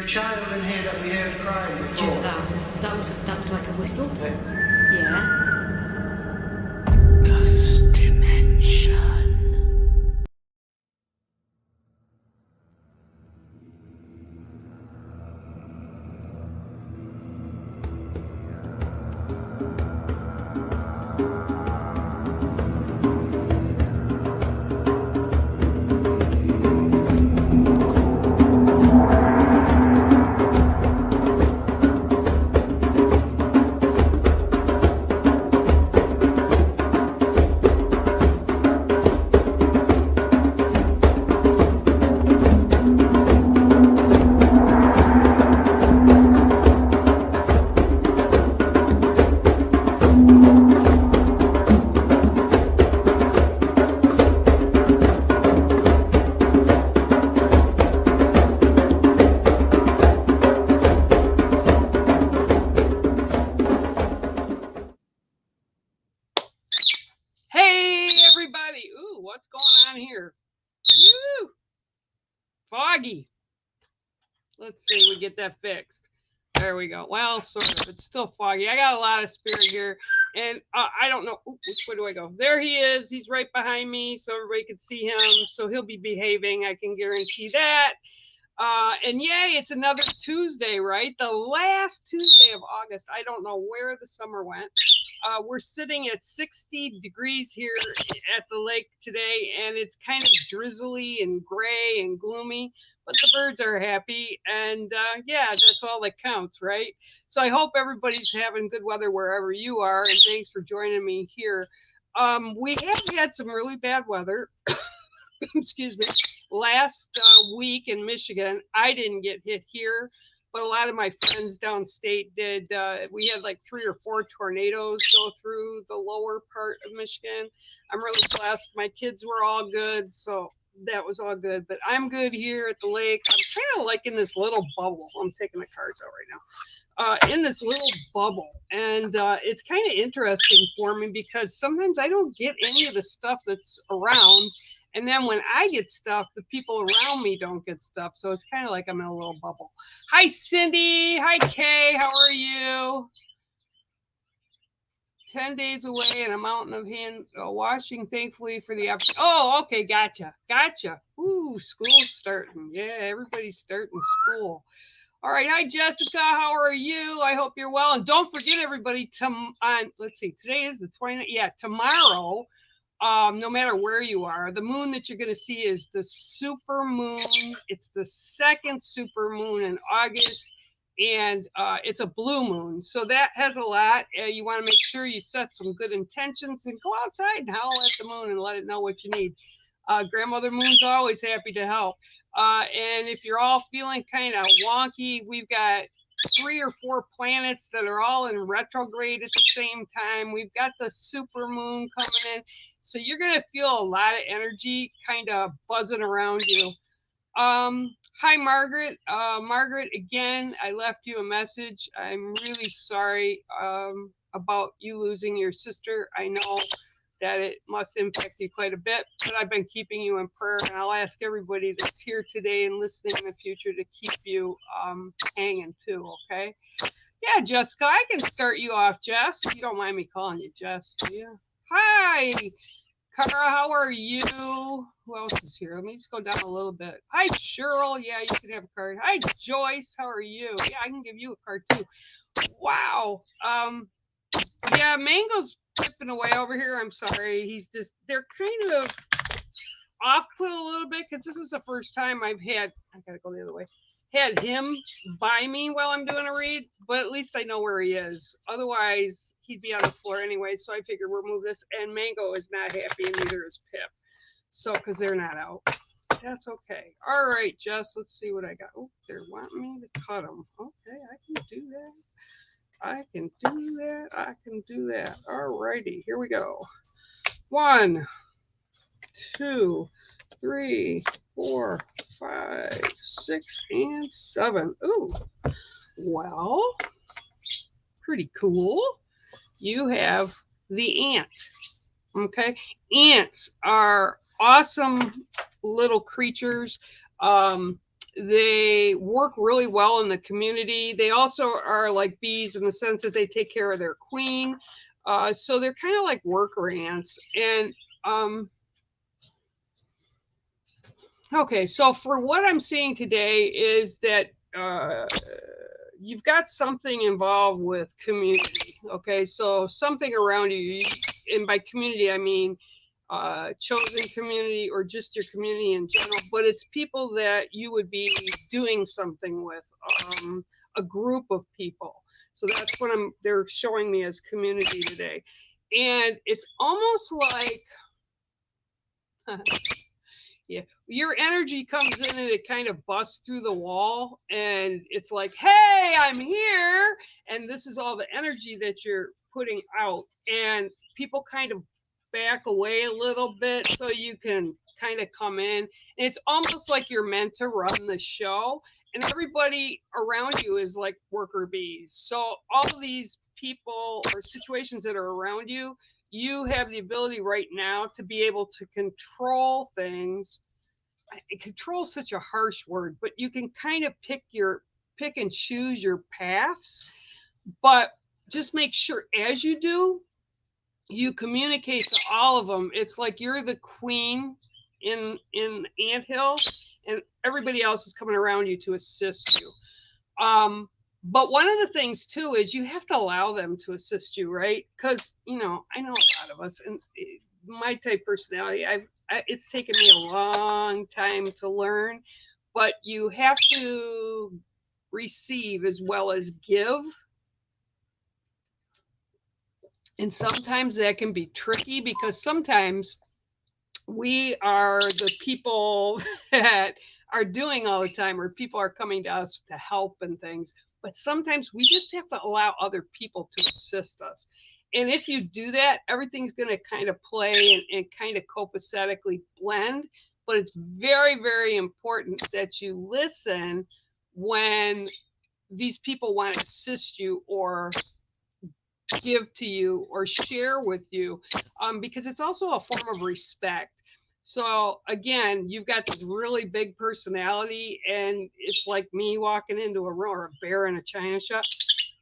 child in here that we heard crying before? That was like a whistle. Yeah. Ghost Dimension. What's going on here? Woo! Foggy. Let's see, we get that fixed. There we go. Well, sort of. It's still foggy. I got a lot of spirit here, and I don't know. Ooh, which way do I go? There he is. He's right behind me, so everybody can see him. So he'll be behaving. I can guarantee that. And yay, it's another Tuesday, right? The last Tuesday of August. I don't know where the summer went. We're sitting at 60 degrees here at the lake today, and it's kind of drizzly and gray and gloomy, but the birds are happy, and yeah, that's all that counts, right? So I hope everybody's having good weather wherever you are, and thanks for joining me here. We have had some really bad weather, excuse me, last week in Michigan. I didn't get hit here, but a lot of my friends downstate did. We had like 3 or 4 tornadoes go through the lower part of Michigan. I'm really blessed. My kids were all good, so that was all good. But I'm good here at the lake. I'm kind of like in this little bubble. I'm taking the cards out right now. In this little bubble. And it's kind of interesting for me because sometimes I don't get any of the stuff that's around. And then when I get stuff, the people around me don't get stuff. So it's kind of like I'm in a little bubble. Hi, Cindy. Hi, Kay. How are you? 10 days away and a mountain of hand washing, thankfully, for the opportunity. Oh, okay. Gotcha. Ooh, school's starting. Yeah, everybody's starting school. All right. Hi, Jessica. How are you? I hope you're well. And don't forget, everybody, let's see. Today is the 29th. Yeah, tomorrow. No matter where you are, the moon that you're going to see is the super moon. It's the second super moon in August, and it's a blue moon. So that has a lot. You want to make sure you set some good intentions and go outside and howl at the moon and let it know what you need. Grandmother Moon's always happy to help. And if you're all feeling kind of wonky, we've got 3 or 4 planets that are all in retrograde at the same time. We've got the super moon coming in. So you're going to feel a lot of energy kind of buzzing around you. Hi, Margaret. Margaret, again, I left you a message. I'm really sorry about you losing your sister. I know that it must impact you quite a bit, but I've been keeping you in prayer, and I'll ask everybody that's here today and listening in the future to keep you hanging too, okay? Yeah, Jessica, I can start you off, Jess. You don't mind me calling you Jess, do you? Hi, Cara, how are you? Who else is here? Let me just go down a little bit. Hi, Cheryl. Yeah, you can have a card. Hi, Joyce. How are you? Yeah, I can give you a card too. Wow. Yeah, Mango's tipping away over here. I'm sorry. They're kind of off put a little bit because this is the first time I gotta go the other way, had him by me while I'm doing a read, but at least I know where he is. Otherwise, he'd be on the floor anyway, so I figured we'll move this. And Mango is not happy, and neither is Pip. So, because they're not out. That's okay. All right, Jess, let's see what I got. Oh, they're wanting me to cut them. Okay, I can do that. All righty, here we go. 1, 2, 3, 4, 5, 6, and 7. Ooh, well, pretty cool. You have the ant. Okay, ants are awesome little creatures. They work really well in the community. They also are like bees in the sense that they take care of their queen. So they're kind of like worker ants. And okay, so for what I'm seeing today is that you've got something involved with community. Okay, so something around you, and by community I mean chosen community or just your community in general, but it's people that you would be doing something with, a group of people. So that's what they're showing me as community today. And it's almost like yeah, your energy comes in and it kind of busts through the wall, and it's like, hey, I'm here, and this is all the energy that you're putting out, and people kind of back away a little bit so you can kind of come in. And it's almost like you're meant to run the show, and everybody around you is like worker bees. So all of these people or situations that are around you, you have the ability right now to be able to control things. Control is such a harsh word, but you can kind of pick and choose your paths. But just make sure as you do, you communicate to all of them. It's like you're the queen in anthill, and everybody else is coming around you to assist you. But one of the things too is you have to allow them to assist you, right? Because I know a lot of us, and my type personality, it's taken me a long time to learn, but you have to receive as well as give. And sometimes that can be tricky because sometimes we are the people that are doing all the time, or people are coming to us to help and things. But sometimes we just have to allow other people to assist us. And if you do that, everything's going to kind of play and kind of copacetically blend. But it's very, very important that you listen when these people want to assist you or give to you or share with you, because it's also a form of respect. So again, you've got this really big personality, and it's like me walking into a room or a bear in a china shop.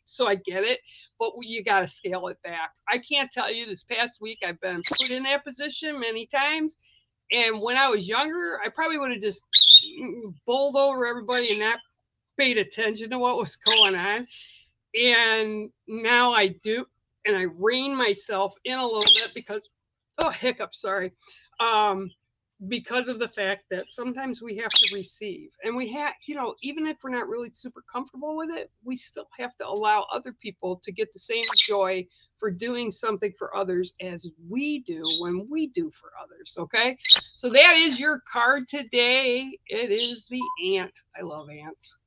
So I get it, but you got to scale it back. I can't tell you, this past week I've been put in that position many times, and when I was younger, I probably would have just bowled over everybody and not paid attention to what was going on. And now I do, and I rein myself in a little bit because, oh, hiccup, sorry. Because of the fact that sometimes we have to receive, and we have, even if we're not really super comfortable with it, we still have to allow other people to get the same joy for doing something for others as we do when we do for others. Okay. So that is your card today. It is the ant. I love ants.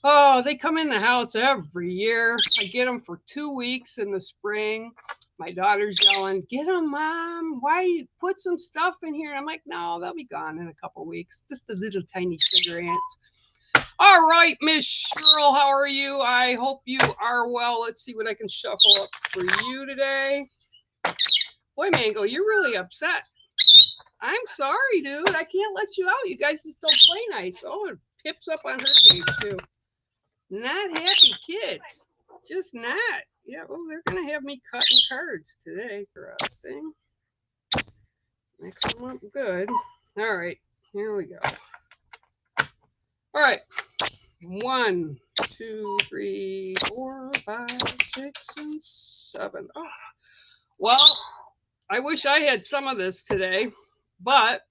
Oh, they come in the house every year. I get them for 2 weeks in the spring. My daughter's yelling, "Get them, Mom. Why you put some stuff in here?" And I'm like, no, they'll be gone in a couple of weeks. Just the little tiny sugar ants. All right, Miss Cheryl, how are you? I hope you are well. Let's see what I can shuffle up for you today. Boy, Mango, you're really upset. I'm sorry, dude. I can't let you out. You guys just don't play nice. Oh, and Pip's up on her page, too. Not happy kids. Just not. Yeah, well, they're going to have me cutting cards today. Interesting. Next one, good. All right, here we go. All right. 1, 2, 3, 4, 5, 6, and 7. Oh, well, I wish I had some of this today, but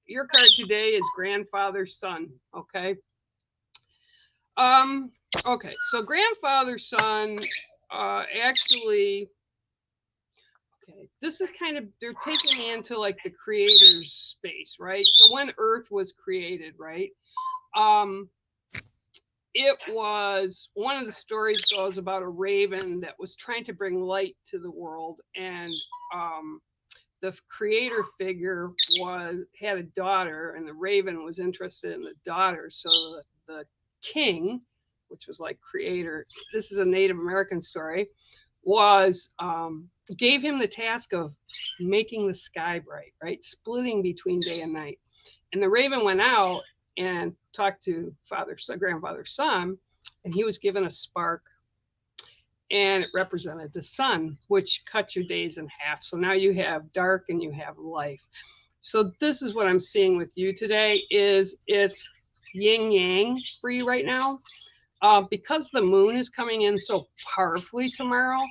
your card today is grandfather's son. Okay. Okay, so grandfather's son, actually, okay, this is kind of, they're taking me into like the creator's space, right? So when Earth was created, right? It was, one of the stories goes about a raven that was trying to bring light to the world, and the creator figure had a daughter, and the raven was interested in the daughter. So the king, which was like creator, this is a Native American story, was gave him the task of making the sky bright, right? Splitting between day and night. And the raven went out and talked to grandfather's son, and he was given a spark, and it represented the sun, which cut your days in half. So now you have dark and you have life. So this is what I'm seeing with you today, is it's yin yang for you right now. Because the moon is coming in so powerfully tomorrow,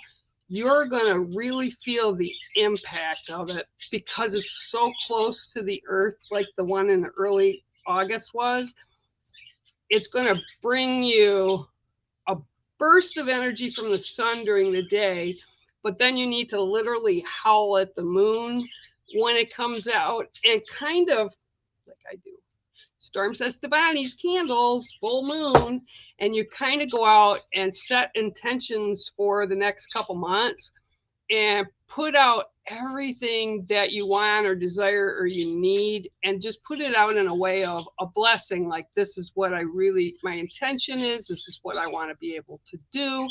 you're going to really feel the impact of it because it's so close to the earth, like the one in early August was. It's going to bring you a burst of energy from the sun during the day, but then you need to literally howl at the moon when it comes out, and kind of like I do. Storm says Stefani's candles, full moon, and you kind of go out and set intentions for the next couple months and put out everything that you want or desire or you need, and just put it out in a way of a blessing, like this is what my intention is, this is what I want to be able to do.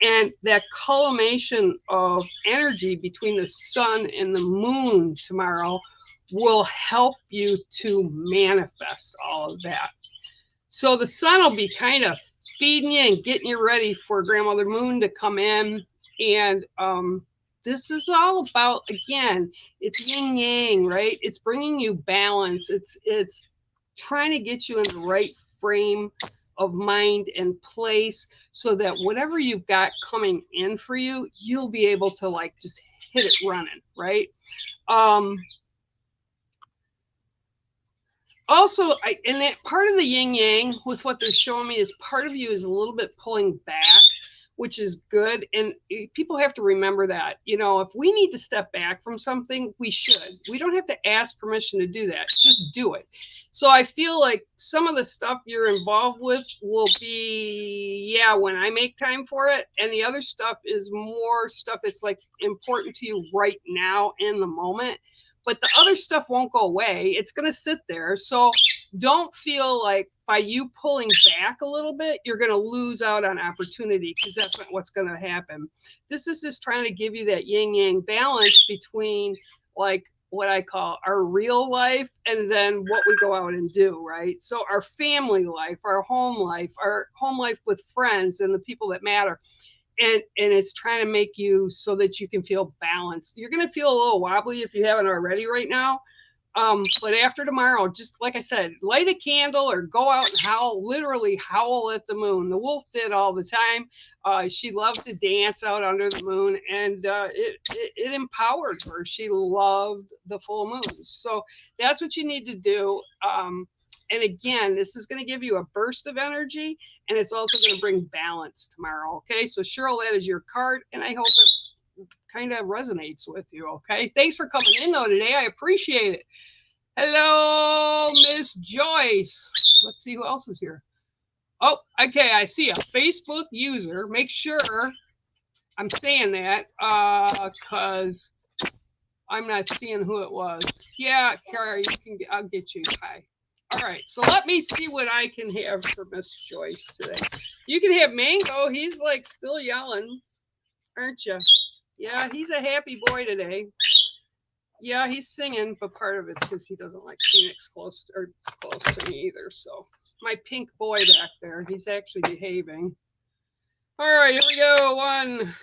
And that culmination of energy between the sun and the moon tomorrow will help you to manifest all of that. So the sun will be kind of feeding you and getting you ready for Grandmother Moon to come in. And this is all about, again, it's yin yang, right? It's bringing you balance. It's trying to get you in the right frame of mind and place so that whatever you've got coming in for you, you'll be able to like just hit it running, right? Also, and that part of the yin yang with what they're showing me is part of you is a little bit pulling back, which is good. And people have to remember that, you know, if we need to step back from something, we should. We don't have to ask permission to do that. Just do it. So I feel like some of the stuff you're involved with will be, yeah, when I make time for it. And the other stuff is more stuff that's like important to you right now in the moment. But the other stuff won't go away. It's going to sit there. So don't feel like by you pulling back a little bit, you're going to lose out on opportunity, because that's not what's going to happen. This is just trying to give you that yin yang balance between like what I call our real life and then what we go out and do, right? So our family life, our home life with friends and the people that matter. And it's trying to make you so that you can feel balanced. You're going to feel a little wobbly if you haven't already right now. But after tomorrow, just like I said, light a candle or go out and howl, literally howl at the moon. The wolf did all the time. She loved to dance out under the moon, and it empowered her. She loved the full moon. So that's what you need to do. And again, this is going to give you a burst of energy, and it's also going to bring balance tomorrow. Okay, so Cheryl, that is your card, and I hope it kind of resonates with you. Okay, thanks for coming in though today. I appreciate it. Hello, Miss Joyce. Let's see who else is here. Oh, okay, I see a Facebook user. Make sure I'm saying that because I'm not seeing who it was. Yeah, Kara, I'll get you. Hi. All right, so let me see what I can have for Miss Joyce today. You can have Mango. He's like still yelling, aren't you? Yeah, he's a happy boy today. Yeah, he's singing, but part of it's because he doesn't like Phoenix close to me either. So my pink boy back there, he's actually behaving. All right, here we go. 1,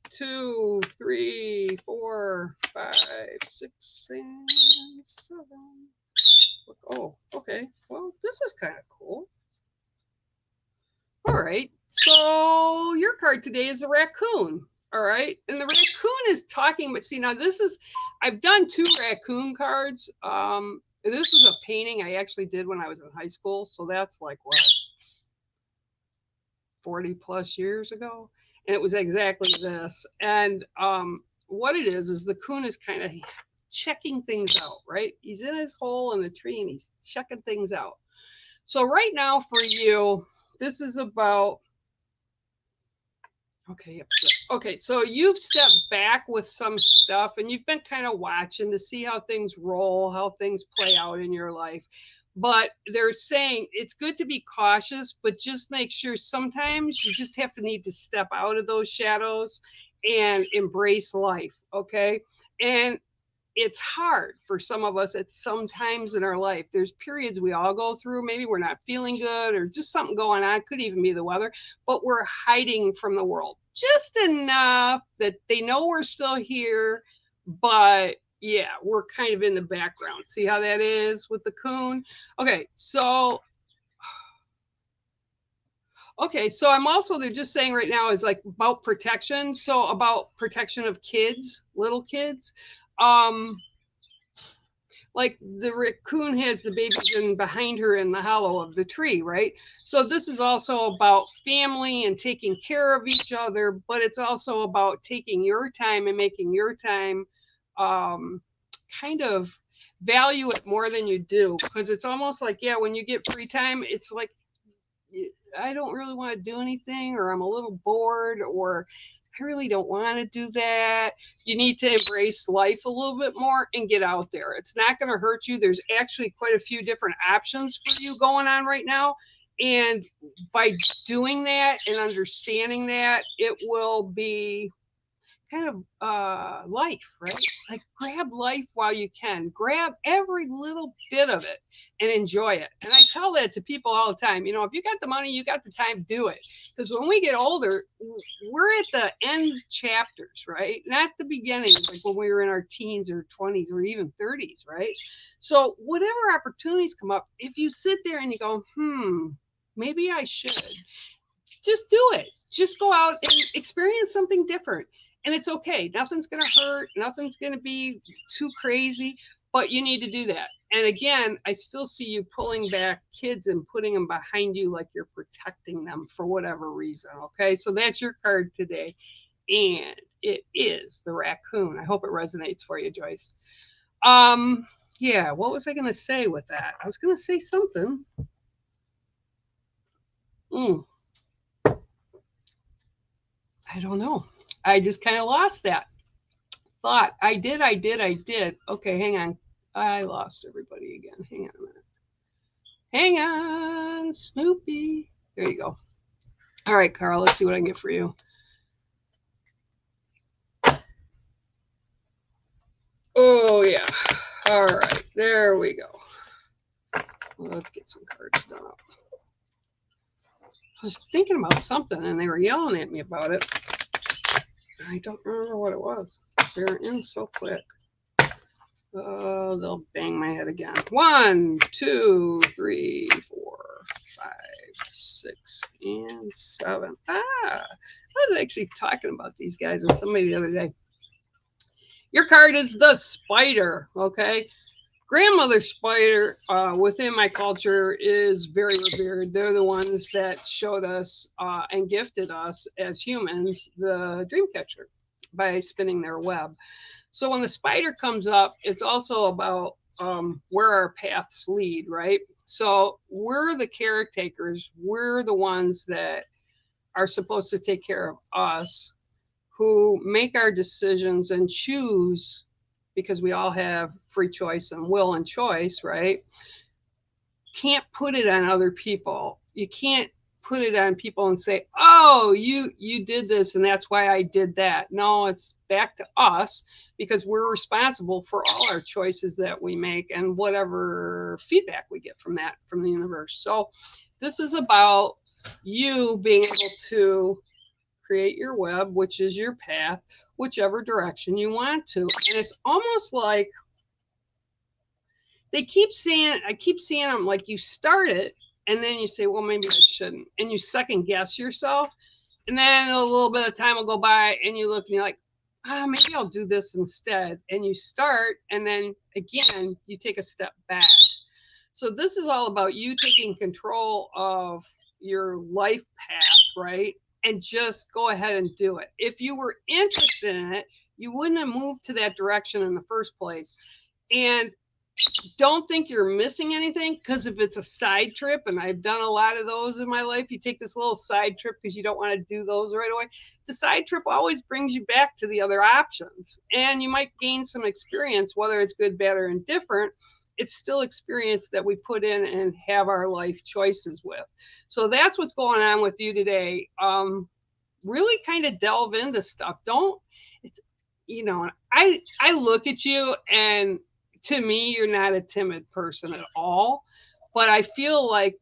2, 3, 4, 5, 6, and 7. Oh, okay. Well, this is kind of cool. All right. So your card today is a raccoon. All right. And the raccoon is talking, but see, now this is, I've done 2 raccoon cards. This was a painting I actually did when I was in high school. So that's like what, 40 plus years ago. And it was exactly this. And what it is the coon is kind of checking things out, right? He's in his hole in the tree and he's checking things out. So right now for you, this is about, okay, so you've stepped back with some stuff and you've been kind of watching to see how things roll, how things play out in your life. But they're saying it's good to be cautious, but just make sure sometimes you just have to need to step out of those shadows and embrace life, okay? And it's hard for some of us at some times in our life. There's periods we all go through. Maybe we're not feeling good or just something going on. Could even be the weather, but we're hiding from the world just enough that they know we're still here. But yeah, we're kind of in the background. See how that is with the coon? Okay, so I'm also, they're just saying right now is like about protection. So about protection of kids, little kids. Like the raccoon has the babies in behind her in the hollow of the tree, right? So this is also about family and taking care of each other, but it's also about taking your time and making your time kind of value it more than you do, because it's almost like, yeah, when you get free time, it's like, I don't really want to do anything, or I'm a little bored, or I really don't want to do that. You need to embrace life a little bit more and get out there. It's not going to hurt you. There's actually quite a few different options for you going on right now. And by doing that and understanding that, it will be kind of life, right? Like grab life while you can. Grab every little bit of it and enjoy it. And I tell that to people all the time. You know, if you got the money, you got the time, do it. Because when we get older, we're at the end chapters, right? Not the beginning, like when we were in our teens or 20s or even 30s, right? So whatever opportunities come up, if you sit there and you go, maybe I should, just do it. Just go out and experience something different. And it's okay. Nothing's going to hurt. Nothing's going to be too crazy, but you need to do that. And again, I still see you pulling back kids and putting them behind you like you're protecting them for whatever reason. Okay, so that's your card today. And it is the raccoon. I hope it resonates for you, Joyce. Yeah, what was I going to say with that? I was going to say something. I don't know. I just kind of lost that thought. I did. Okay, hang on. I lost everybody again. Hang on a minute. Hang on, Snoopy. There you go. All right, Carl, let's see what I can get for you. Oh, yeah. All right, there we go. Well, let's get some cards done up. I was thinking about something, and they were yelling at me about it. I don't remember what it was. They're in so quick. They'll bang my head again. 1, 2, 3, 4, 5, 6, and 7. I was actually talking about these guys with somebody the other day. Your card is the spider, okay? Grandmother spider within my culture is very revered. They're the ones that showed us and gifted us as humans the dream catcher by spinning their web. So when the spider comes up, it's also about where our paths lead, right? So we're the caretakers. We're the ones that are supposed to take care of us, who make our decisions and choose, because we all have free choice and will and choice, right? Can't put it on other people. You can't put it on people and say, oh, you did this and that's why I did that. No, it's back to us, because we're responsible for all our choices that we make and whatever feedback we get from that, from the universe. So this is about you being able to create your web, which is your path, whichever direction you want to. And it's almost like I keep seeing them like you start it and then you say, well, maybe I shouldn't. And you second guess yourself. And then a little bit of time will go by and you look and you're like, maybe I'll do this instead. And you start, and then again, you take a step back. So this is all about you taking control of your life path, right? And just go ahead and do it. If you were interested in it, you wouldn't have moved to that direction in the first place. And don't think you're missing anything, because if it's a side trip, and I've done a lot of those in my life, you take this little side trip because you don't want to do those right away. The side trip always brings you back to the other options, and you might gain some experience, whether it's good, bad, or indifferent. It's still experience that we put in and have our life choices with. So that's what's going on with you today. Really kind of delve into stuff. you know, I look at you, and to me, you're not a timid person at all. But I feel like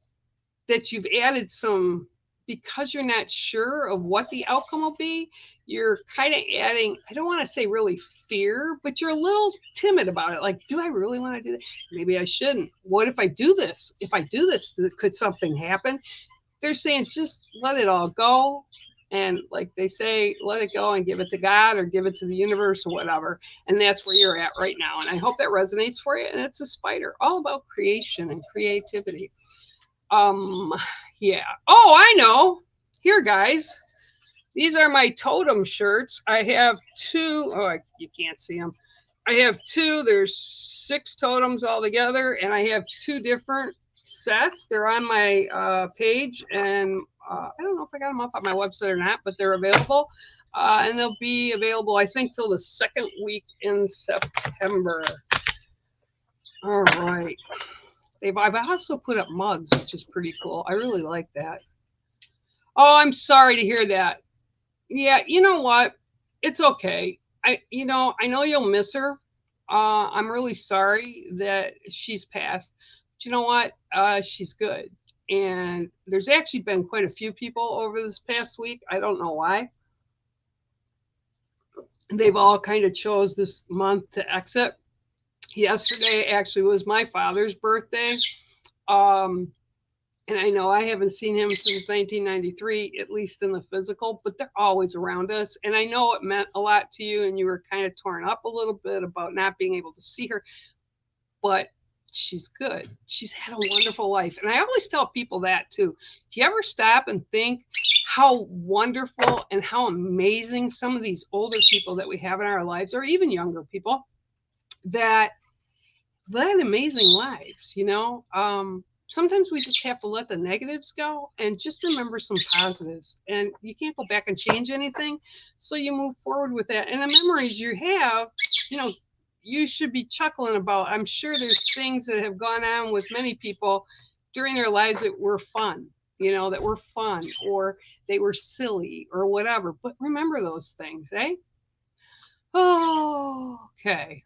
that you've added some, because you're not sure of what the outcome will be. You're kind of adding, I don't want to say really fear, but you're a little timid about it. Like, do I really want to do that? Maybe I shouldn't. What if I do this? If I do this, could something happen? They're saying just let it all go. And like they say, let it go and give it to God or give it to the universe or whatever. And that's where you're at right now. And I hope that resonates for you. And it's a spider, all about creation and creativity. Yeah. Oh, I know. Here, guys. These are my totem shirts. I have two. Oh, you can't see them. I have two. There's 6 totems all together, and I have 2 different sets. They're on my page, and I don't know if I got them up on my website or not, but they're available. And they'll be available, I think, till the 2nd week in September. All right. I've also put up mugs, which is pretty cool. I really like that. Oh, I'm sorry to hear that. Yeah, you know what? It's okay. I know you'll miss her. I'm really sorry that she's passed. But you know what? She's good. And there's actually been quite a few people over this past week. I don't know why. They've all kind of chose this month to exit. Yesterday actually was my father's birthday. And I know I haven't seen him since 1993, at least in the physical, but they're always around us. And I know it meant a lot to you, and you were kind of torn up a little bit about not being able to see her, but she's good. She's had a wonderful life. And I always tell people that too. If you ever stop and think how wonderful and how amazing some of these older people that we have in our lives, or even younger people, that led amazing lives, you know. Sometimes we just have to let the negatives go and just remember some positives. And you can't go back and change anything, so you move forward with that. And the memories you have, you know, you should be chuckling about. I'm sure there's things that have gone on with many people during their lives that were fun, you know, that were fun, or they were silly or whatever. But remember those things, eh? Oh, okay.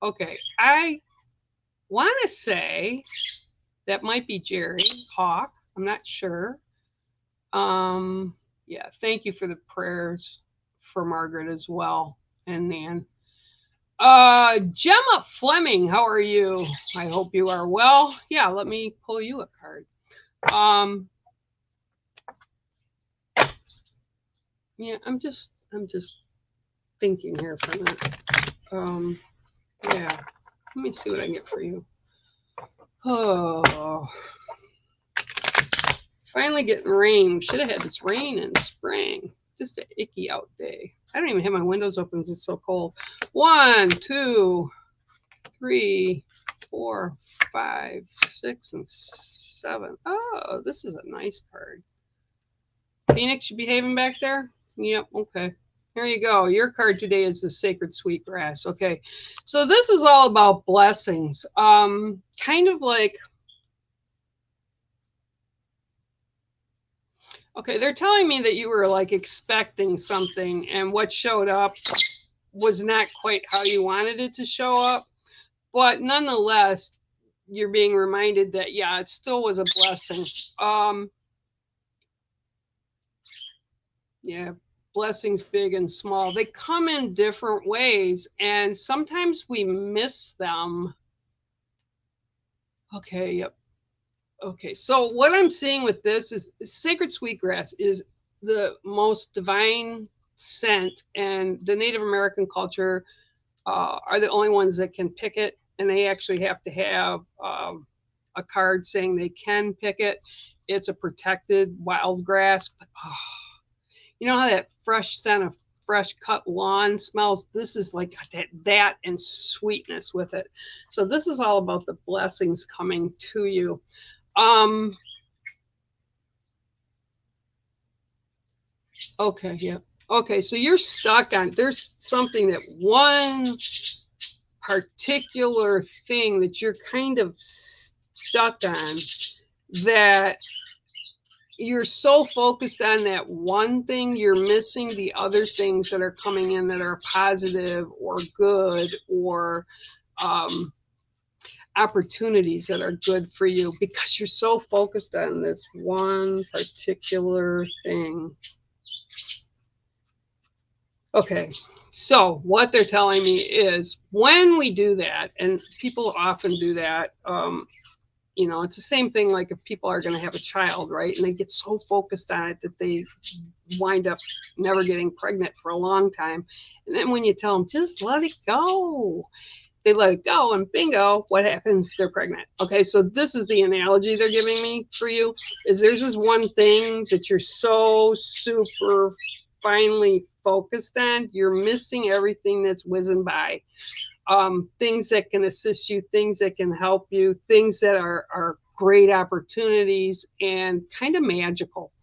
Okay. I want to say that might be Jerry Hawk. I'm not sure. Yeah, thank you for the prayers for Margaret as well, and Nan. Gemma Fleming, how are you? I hope you are well. Yeah, let me pull you a card. Yeah, I'm just thinking here for a minute. Yeah, let me see what I can get for you. Oh, finally getting rain. Should have had this rain in spring. Just an icky out day. I don't even have my windows open because it's so cold. 1, 2, 3, 4, 5, 6, and 7. Oh, this is a nice card. Phoenix, you behaving back there? Yep, okay. Here you go. Your card today is the Sacred Sweetgrass. Okay, so this is all about blessings. Kind of like, okay, they're telling me that you were like expecting something, and what showed up was not quite how you wanted it to show up. But nonetheless, you're being reminded that, yeah, it still was a blessing. Yeah. Blessings big and small, they come in different ways, and sometimes we miss them. Okay, yep. Okay, so what I'm seeing with this is Sacred Sweetgrass is the most divine scent, and the Native American culture are the only ones that can pick it, and they actually have to have a card saying they can pick it. It's a protected wild grass, but you know how that fresh scent of fresh cut lawn smells? This is like that and sweetness with it. So this is all about the blessings coming to you. Okay, yeah. Okay, so you're stuck on, there's something that one particular thing that you're kind of stuck on that you're so focused on that one thing, you're missing the other things that are coming in that are positive or good, or opportunities that are good for you, because you're so focused on this one particular thing. Okay, so what they're telling me is when we do that, and people often do that, you know, it's the same thing like if people are going to have a child, right? And they get so focused on it that they wind up never getting pregnant for a long time. And then when you tell them, just let it go, they let it go, and bingo, what happens? They're pregnant. Okay, so this is the analogy they're giving me for you, is there's this one thing that you're so super finely focused on, you're missing everything that's whizzing by. Things that can assist you, things that can help you, things that are great opportunities and kind of magical.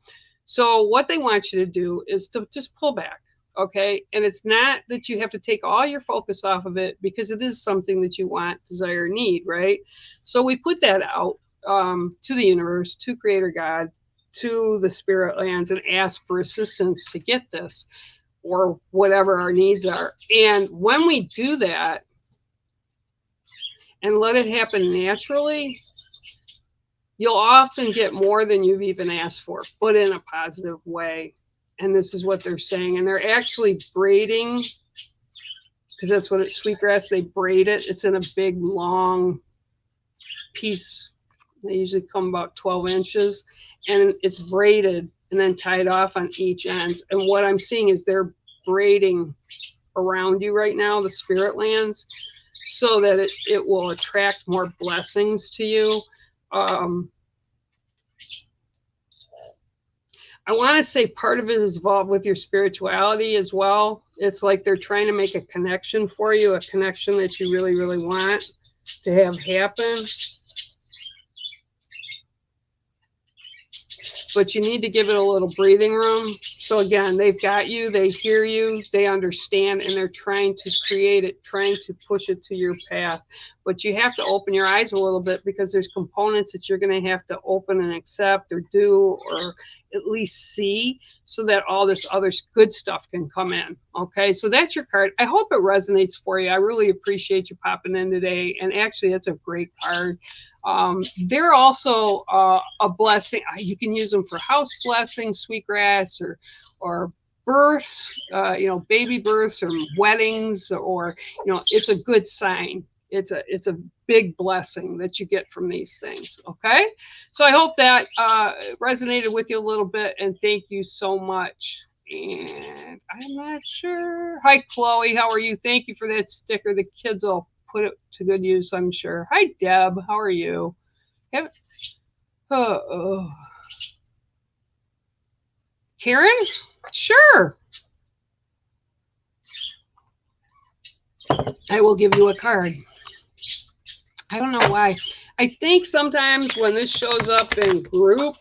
So what they want you to do is to just pull back, okay? And it's not that you have to take all your focus off of it, because it is something that you want, desire, need, right? So we put that out to the universe, to Creator God, to the spirit lands, and ask for assistance to get this, or whatever our needs are. And when we do that, and let it happen naturally, you'll often get more than you've even asked for, but in a positive way. And this is what they're saying. And they're actually braiding, because that's what it's sweetgrass. They braid it. It's in a big, long piece. They usually come about 12 inches. And it's braided and then tied off on each end. And what I'm seeing is they're braiding around you right now, the spirit lands, so that it will attract more blessings to you. I want to say part of it is involved with your spirituality as well. It's like they're trying to make a connection for you, a connection that you really, really want to have happen. But you need to give it a little breathing room. So again, they've got you, they hear you, they understand, and they're trying to create it, trying to push it to your path. But you have to open your eyes a little bit, because there's components that you're going to have to open and accept, or do, or at least see, so that all this other good stuff can come in. Okay, so that's your card. I hope it resonates for you. I really appreciate you popping in today. And actually, it's a great card. They're also a blessing. You can use them for house blessings, sweetgrass, or births, you know, baby births or weddings, or, you know, it's a good sign. It's a big blessing that you get from these things. Okay, so I hope that resonated with you a little bit, and thank you so much. And I'm not sure. Hi, Chloe. How are you? Thank you for that sticker. The kids will put it to good use, I'm sure. Hi, Deb. How are you? Karen? Sure. I will give you a card. I don't know why. I think sometimes when this shows up in group,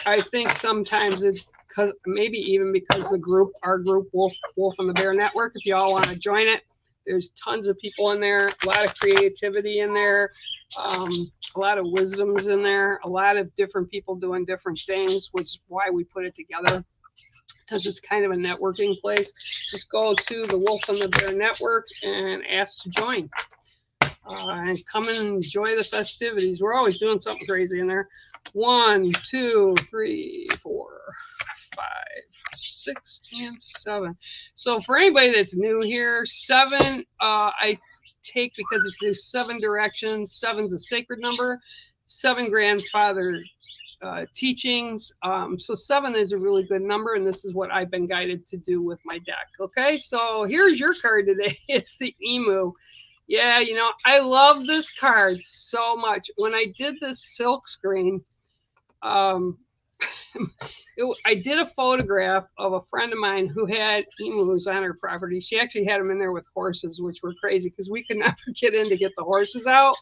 I think sometimes it's because, maybe even because the group, our group, Wolf and the Bear Network, if you all want to join it, there's tons of people in there, a lot of creativity in there, a lot of wisdoms in there, a lot of different people doing different things, which is why we put it together, because it's kind of a networking place. Just go to the Wolf and the Bear Network and ask to join. And come and enjoy the festivities. We're always doing something crazy in there. 1, 2, 3, 4, 5, 6, and 7. So for anybody that's new here, 7 I take because there's 7 directions. 7's a sacred number. 7 grandfather teachings. So 7 is a really good number, and this is what I've been guided to do with my deck. Okay, so here's your card today. It's the emu. Yeah, you know, I love this card so much. When I did this silk screen, I did a photograph of a friend of mine who had emus on her property. She actually had them in there with horses, which were crazy because we could never get in to get the horses out,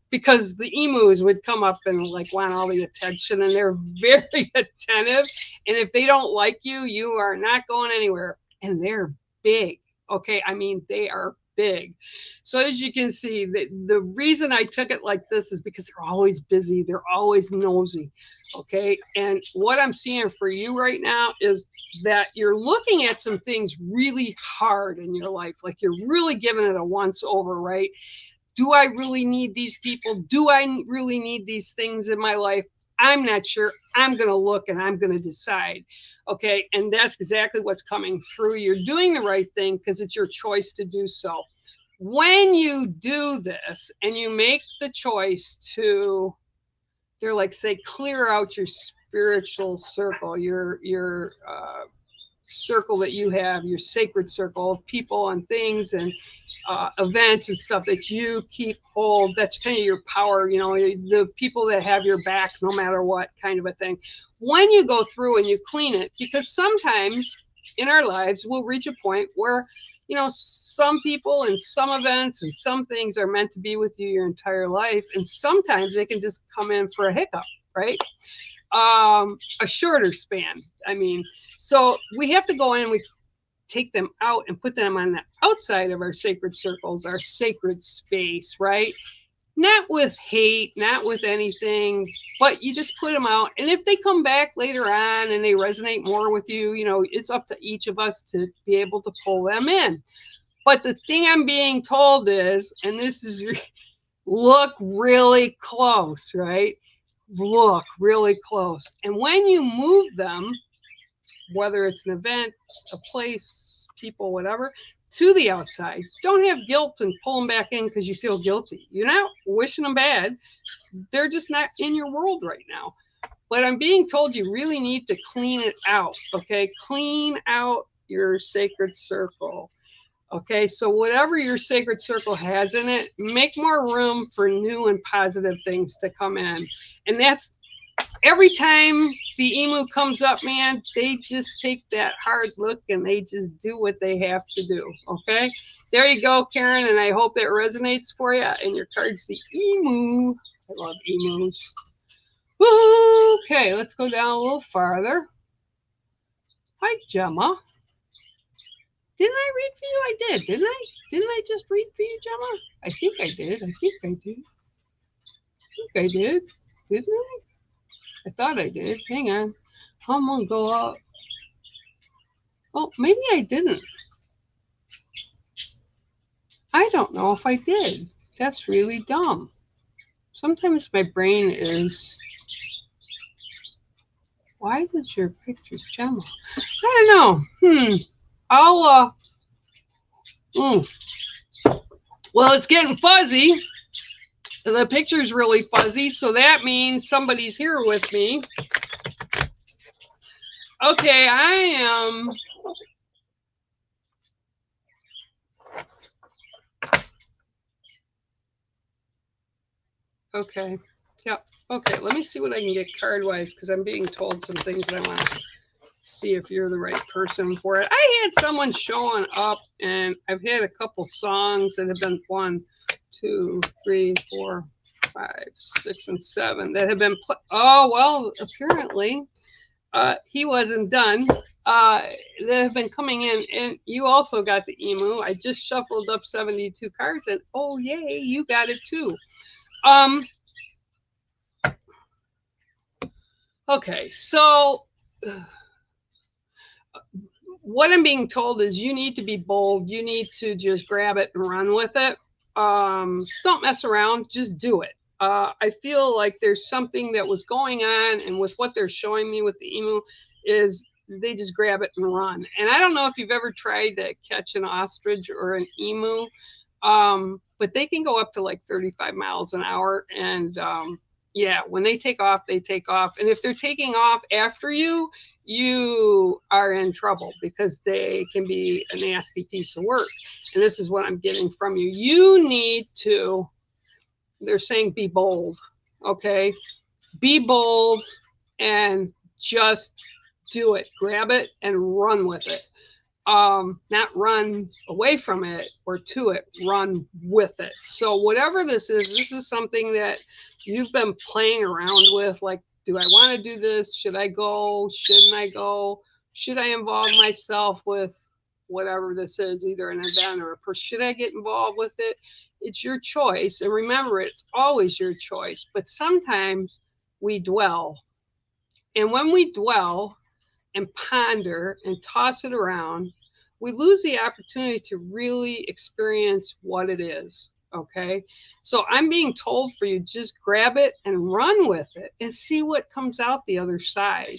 because the emus would come up and like want all the attention, and they're very attentive. And if they don't like you, you are not going anywhere. And they're big. Okay, I mean, they are big. So as you can see, the reason I took it like this is because they're always busy. They're always nosy. Okay. And what I'm seeing for you right now is that you're looking at some things really hard in your life. Like you're really giving it a once over, right? Do I really need these people? Do I really need these things in my life? I'm not sure. I'm going to look and I'm going to decide. Okay. And that's exactly what's coming through. You're doing the right thing because it's your choice to do so. When you do this and you make the choice to, they're like, say, clear out your spiritual circle, your circle that you have, your sacred circle of people and things and events and stuff that you keep hold. That's kind of your power, you know, the people that have your back no matter what, kind of a thing. When you go through and you clean it, because sometimes in our lives we'll reach a point where, you know, some people and some events and some things are meant to be with you your entire life, and sometimes they can just come in for a hiccup, right? A shorter span, I mean. So we have to go in and we take them out and put them on the outside of our sacred circles, our sacred space, right? Not with hate, not with anything, but you just put them out. And if they come back later on and they resonate more with you, you know, it's up to each of us to be able to pull them in. But the thing I'm being told is, and this is, look really close, right? Look really close. And when you move them, whether it's an event, a place, people, whatever, to the outside, don't have guilt and pull them back in because you feel guilty. You're not wishing them bad. They're just not in your world right now. But I'm being told you really need to clean it out, okay? Clean out your sacred circle. Okay, so whatever your sacred circle has in it, make more room for new and positive things to come in. And that's every time the emu comes up, man, they just take that hard look and they just do what they have to do. Okay, there you go, Karen, and I hope that resonates for you. And your card's the emu. I love emus. Okay, let's go down a little farther. Hi, Gemma. Didn't I read for you? I did, didn't I? Didn't I just read for you, Gemma? I think I did. I think I did. I think I did. Didn't I? I thought I did. Hang on. I'm going to go up. Oh, maybe I didn't. I don't know if I did. That's really dumb. Sometimes my brain is... Why does your picture, Gemma? I don't know. I'll, Well, it's getting fuzzy. The picture's really fuzzy, so that means somebody's here with me. Okay, I am... Okay, yep. Okay, let me see what I can get card-wise, because I'm being told some things that I want to see if you're the right person for it. I had someone showing up, and I've had a couple songs that have been 1, 2, 3, 4, 5, 6, and 7 that have been oh, well, apparently he wasn't done. That have been coming in, and you also got the emu. I just shuffled up 72 cards, and oh yay, you got it too. Okay, so what I'm being told is you need to be bold. You need to just grab it and run with it. Don't mess around, just do it. I feel like there's something that was going on, and with what they're showing me with the emu is they just grab it and run. And I don't know if you've ever tried to catch an ostrich or an emu, but they can go up to like 35 miles an hour. And yeah, when they take off, they take off. And if they're taking off after you, you are in trouble because they can be a nasty piece of work. And this is what I'm getting from you. You need to, they're saying be bold, okay? Be bold and just do it. Grab it and run with it. Not run away from it or to it, run with it. So whatever this is something that you've been playing around with, like, do I want to do this? Should I go? Shouldn't I go? Should I involve myself with whatever this is, either an event or a person. Should I get involved with it? It's your choice. And remember, it's always your choice. But sometimes we dwell. And when we dwell and ponder and toss it around, we lose the opportunity to really experience what it is. Okay. So I'm being told for you, just grab it and run with it and see what comes out the other side.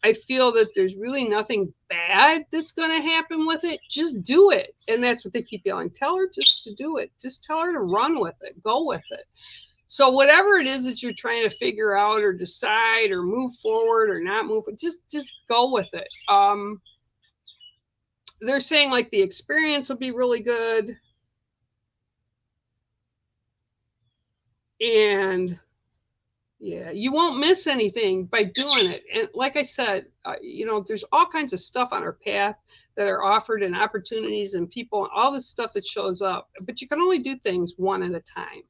I feel that there's really nothing bad that's going to happen with it. Just do it. And that's what they keep yelling. Tell her just to do it. Just tell her to run with it. Go with it. So whatever it is that you're trying to figure out or decide or move forward or not move, just go with it. They're saying like the experience will be really good. And yeah, you won't miss anything by doing it. And like I said, there's all kinds of stuff on our path that are offered and opportunities and people and all this stuff that shows up. But you can only do things one at a time.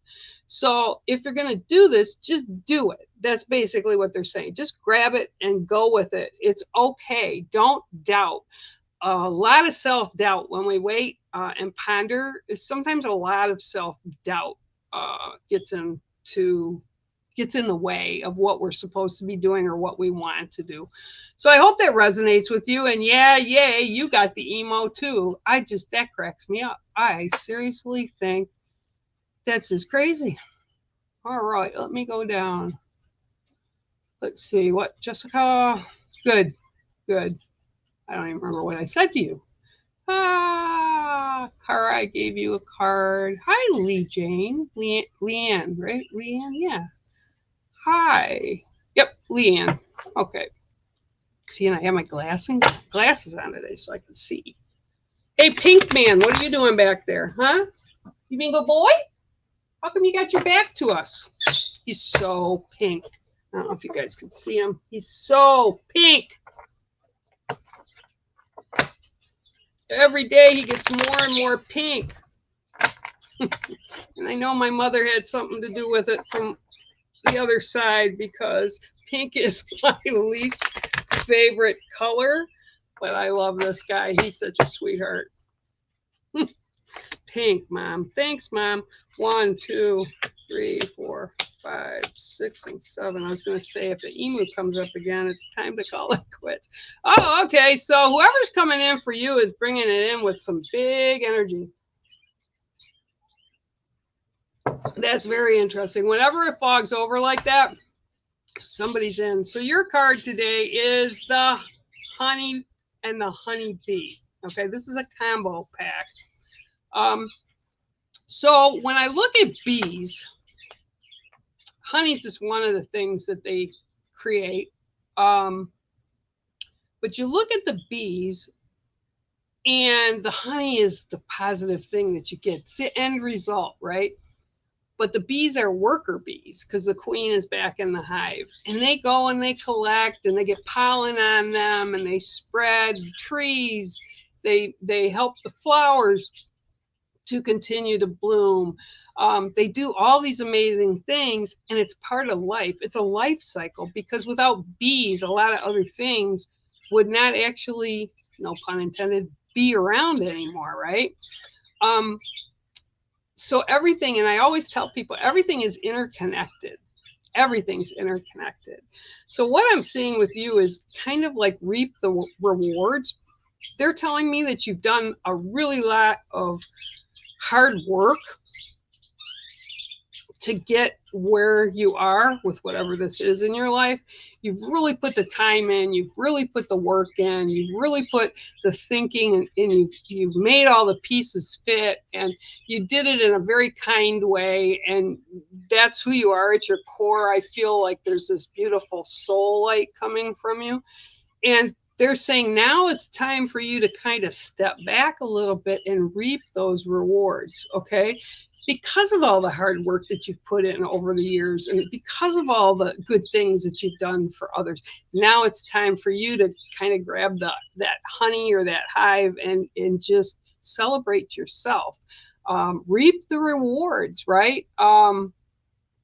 So if you're going to do this, just do it. That's basically what they're saying. Just grab it and go with it. It's okay. Don't doubt. A lot of self-doubt when we wait and ponder. Sometimes a lot of self-doubt gets in the way of what we're supposed to be doing or what we want to do. So I hope that resonates with you. And yeah, yay, you got the emo too. That cracks me up. I seriously think that's just crazy. All right, let me go down. Let's see what, Jessica. Good. I don't even remember what I said to you. Cara, I gave you a card. Hi, Leanne, right? Leanne, yeah. Hi. Yep, Leanne. Okay. See, and I have my glasses on today so I can see. Hey, Pink Man, what are you doing back there, huh? You being a good boy? How come you got your back to us? He's so pink. I don't know if you guys can see him. He's so pink. Every day he gets more and more pink. And I know my mother had something to do with it from the other side because pink is my least favorite color. But I love this guy. He's such a sweetheart. Pink, Mom. Thanks, Mom. 1, 2, 3, 4, 5, 6, and 7. I was going to say if the emu comes up again, it's time to call it quits. Oh, okay. So whoever's coming in for you is bringing it in with some big energy. That's very interesting. Whenever it fogs over like that, somebody's in. So your card today is the honey and the honeybee. Okay, this is a combo pack. So when I look at bees, honey's just one of the things that they create. But you look at the bees, and the honey is the positive thing that you get. It's the end result, right? But the bees are worker bees because the queen is back in the hive. And they go and they collect and they get pollen on them and they spread trees. They help the flowers to continue to bloom. They do all these amazing things, and it's part of life. It's a life cycle because without bees, a lot of other things would not actually, no pun intended, be around anymore, right? So everything, and I always tell people, everything is interconnected. Everything's interconnected. So what I'm seeing with you is kind of like reap the rewards. They're telling me that you've done a really lot of hard work to get where you are with whatever this is in your life. You've really put the time in, you've really put the work in, you've really put the thinking in, and you've made all the pieces fit, and you did it in a very kind way, and that's who you are at your core. I feel like there's this beautiful soul light coming from you, and they're saying now it's time for you to kind of step back a little bit and reap those rewards, okay? Because of all the hard work that you've put in over the years and because of all the good things that you've done for others, now it's time for you to kind of grab that honey or that hive and just celebrate yourself. Reap the rewards, right?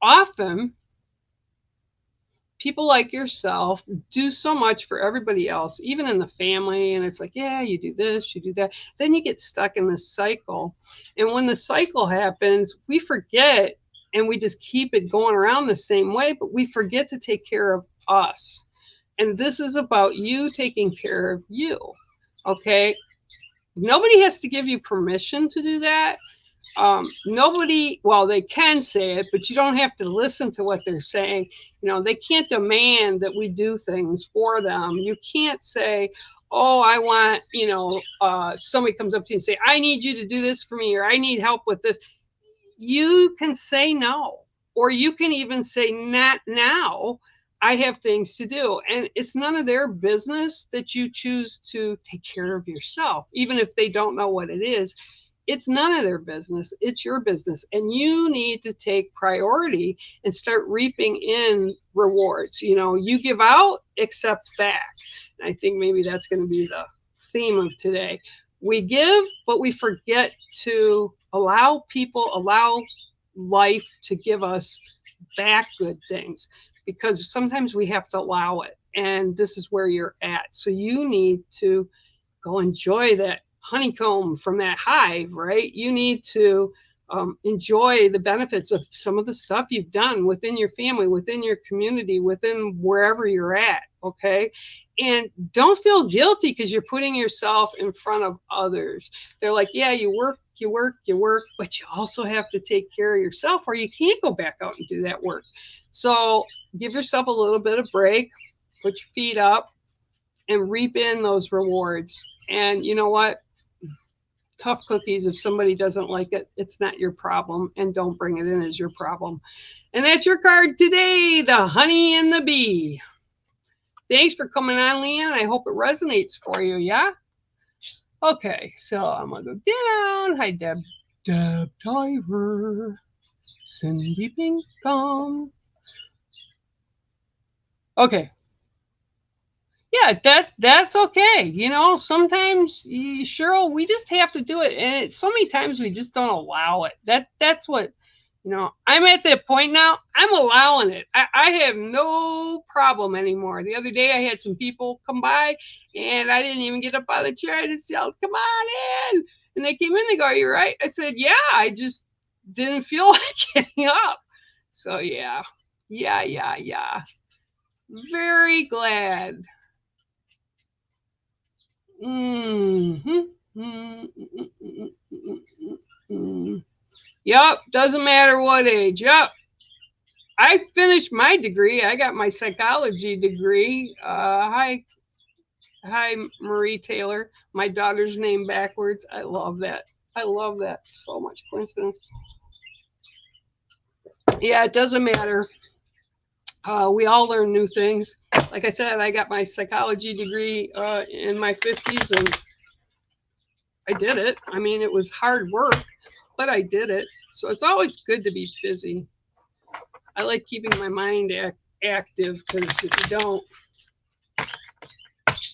Often people like yourself do so much for everybody else, even in the family. And it's like, yeah, you do this, you do that. Then you get stuck in this cycle. And when the cycle happens, we forget and we just keep it going around the same way, but we forget to take care of us. And this is about you taking care of you. Okay. Nobody has to give you permission to do that. Nobody, well, they can say it, but you don't have to listen to what they're saying. You know, they can't demand that we do things for them. You can't say, oh, I want, you know, somebody comes up to you and say, I need you to do this for me, or I need help with this. You can say no, or you can even say, not now. I have things to do. And it's none of their business that you choose to take care of yourself, even if they don't know what it is. It's none of their business. It's your business. And you need to take priority and start reaping in rewards. You know, you give out, accept back. And I think maybe that's going to be the theme of today. We give, but we forget to allow people, allow life to give us back good things, because sometimes we have to allow it. And this is where you're at. So you need to go enjoy that honeycomb from that hive, right? You need to enjoy the benefits of some of the stuff you've done within your family, within your community, within wherever you're at, okay? And don't feel guilty because you're putting yourself in front of others. They're like, yeah, you work, but you also have to take care of yourself, or you can't go back out and do that work. So give yourself a little bit of break, put your feet up, and reap in those rewards. And you know what? Tough cookies. If somebody doesn't like it, it's not your problem, and don't bring it in as your problem. And that's your card today, the honey and the bee. Thanks for coming on, Leanne. I hope it resonates for you. Yeah. Okay, so I'm gonna go down. Hi, Deb Diver, Cindy Pinkham. Okay. Yeah, that's okay. You know, sometimes, Cheryl, we just have to do it, and so many times we just don't allow it. That's what, you know. I'm at that point now. I'm allowing it. I have no problem anymore. The other day, I had some people come by, and I didn't even get up out of the chair. I just yelled, "Come on in!" And they came in. They go, "Are you right?" I said, "Yeah." I just didn't feel like getting up. So yeah. Very glad. Yep, doesn't matter what age. Yep. I finished my degree. I got my psychology degree. Hi, Marie Taylor. My daughter's name backwards. I love that. I love that. So much coincidence. Yeah, it doesn't matter. We all learn new things. Like I said, I got my psychology degree in my 50s, and I did it. I mean, it was hard work, but I did it. So it's always good to be busy. I like keeping my mind active, because if you don't,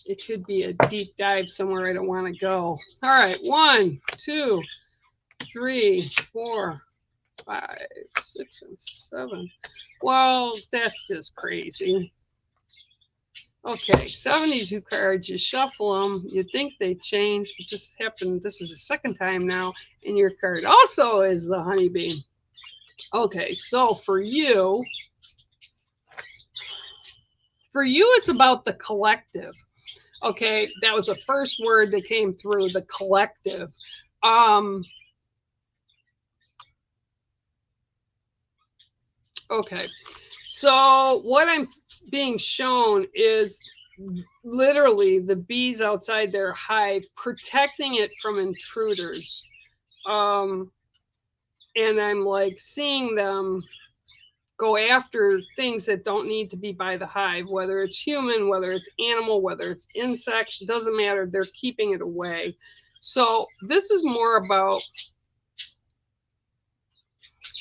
it could be a deep dive somewhere I don't want to go. All right, 1, 2, 3, 4, 5, 6, and 7. Well, that's just crazy. Okay, 72 cards. You shuffle them. You'd think they changed, but this happened. This is the second time now, and your card also is the honeybee. Okay, so for you, it's about the collective. Okay, that was the first word that came through, the collective. Okay, so what I'm being shown is literally the bees outside their hive, protecting it from intruders. And I'm like seeing them go after things that don't need to be by the hive, whether it's human, whether it's animal, whether it's insects, it doesn't matter. They're keeping it away. So this is more about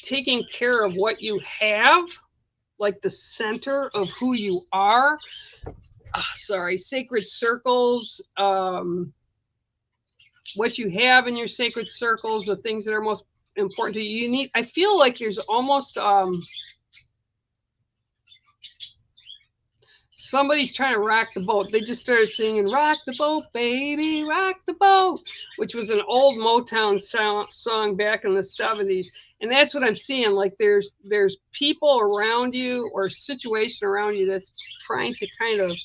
taking care of what you have, like the center of who you are. Sacred circles, what you have in your sacred circles, the things that are most important to you. I feel like there's almost somebody's trying to rock the boat. They just started singing "Rock the Boat, Baby, Rock the Boat," which was an old Motown song back in the 70s. And that's what I'm seeing. Like there's people around you or situation around you that's trying to kind of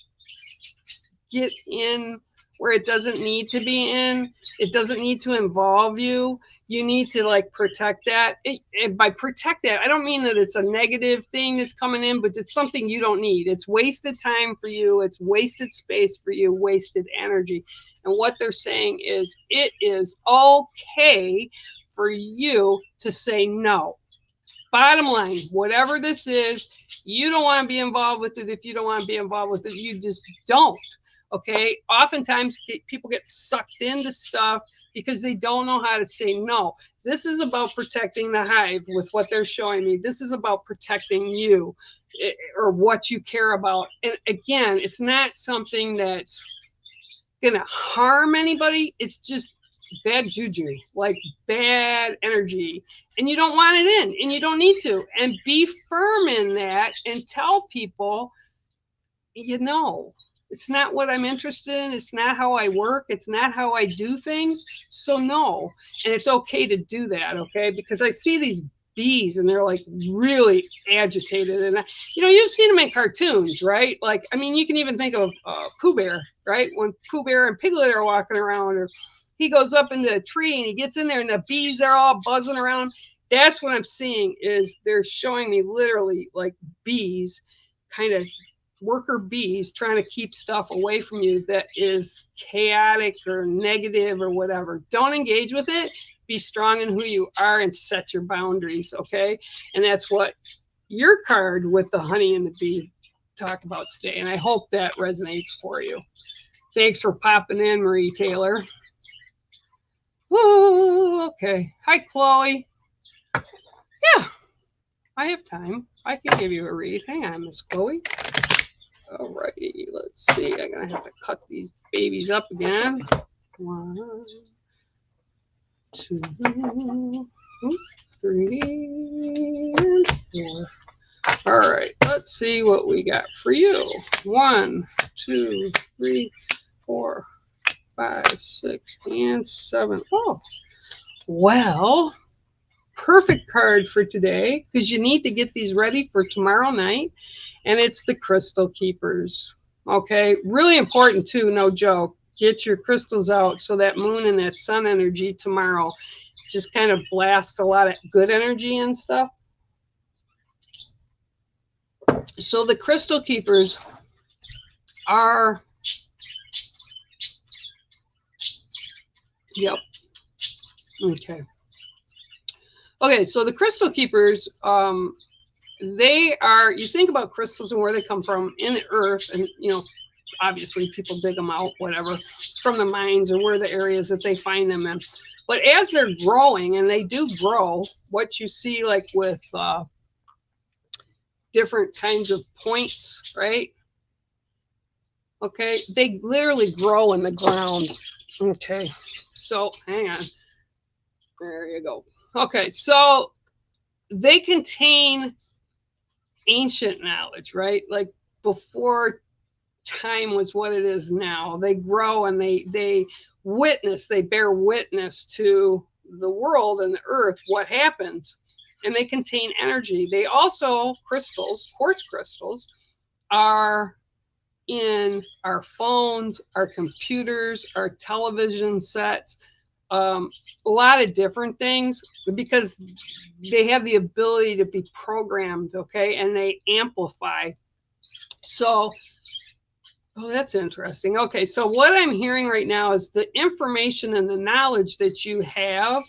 get in where it doesn't need to be in. It doesn't need to involve you. You need to like protect that. By protect that, I don't mean that it's a negative thing that's coming in, but it's something you don't need. It's wasted time for you. It's wasted space for you, wasted energy. And what they're saying is it is okay for you to say no. Bottom line, whatever this is, you don't want to be involved with it. If you don't want to be involved with it, you just don't. Okay. Oftentimes people get sucked into stuff because they don't know how to say no. This is about protecting the hive with what they're showing me. This is about protecting you or what you care about. And again, it's not something that's going to harm anybody. It's just bad juju, like bad energy. And you don't want it in and you don't need to. And be firm in that and tell people, you know, it's not what I'm interested in. It's not how I work. It's not how I do things. So no. And it's okay to do that, okay? Because I see these bees and they're like really agitated. And, you've seen them in cartoons, right? Like, I mean, you can even think of Pooh Bear, right? When Pooh Bear and Piglet are walking around, or he goes up into a tree and he gets in there and the bees are all buzzing around. That's what I'm seeing is they're showing me literally like bees, kind of worker bees trying to keep stuff away from you that is chaotic or negative or whatever. Don't engage with it. Be strong in who you are and set your boundaries, okay? And that's what your card with the honey and the bee talk about today. And I hope that resonates for you. Thanks for popping in, Marie Taylor. Oh, okay. Hi, Chloe. Yeah, I have time. I can give you a read. Hang on, Miss Chloe. All righty, let's see. I'm going to have to cut these babies up again. 1, 2, 3, and 4. All right, let's see what we got for you. 1, 2, 3, 4, 5, 6, and 7. Oh, well, perfect card for today because you need to get these ready for tomorrow night. And it's the Crystal Keepers. Okay, really important too, no joke. Get your crystals out so that moon and that sun energy tomorrow just kind of blast a lot of good energy and stuff. So the Crystal Keepers are, yep, okay. Okay, so the Crystal Keepers, they are, you think about crystals and where they come from in the earth, and obviously people dig them out, whatever, from the mines or where the areas that they find them in. But as they're growing, and they do grow, what you see like with different kinds of points, right? Okay, they literally grow in the ground. Okay, so hang on. There you go. Okay, so they contain ancient knowledge, right? Like before time was what it is now. They grow and they bear witness to the world and the earth, what happens, and they contain energy. They also, crystals, quartz crystals, are in our phones, our computers, our television sets, a lot of different things, because they have the ability to be programmed, okay, and they amplify. So, oh, that's interesting. Okay, so what I'm hearing right now is the information and the knowledge that you have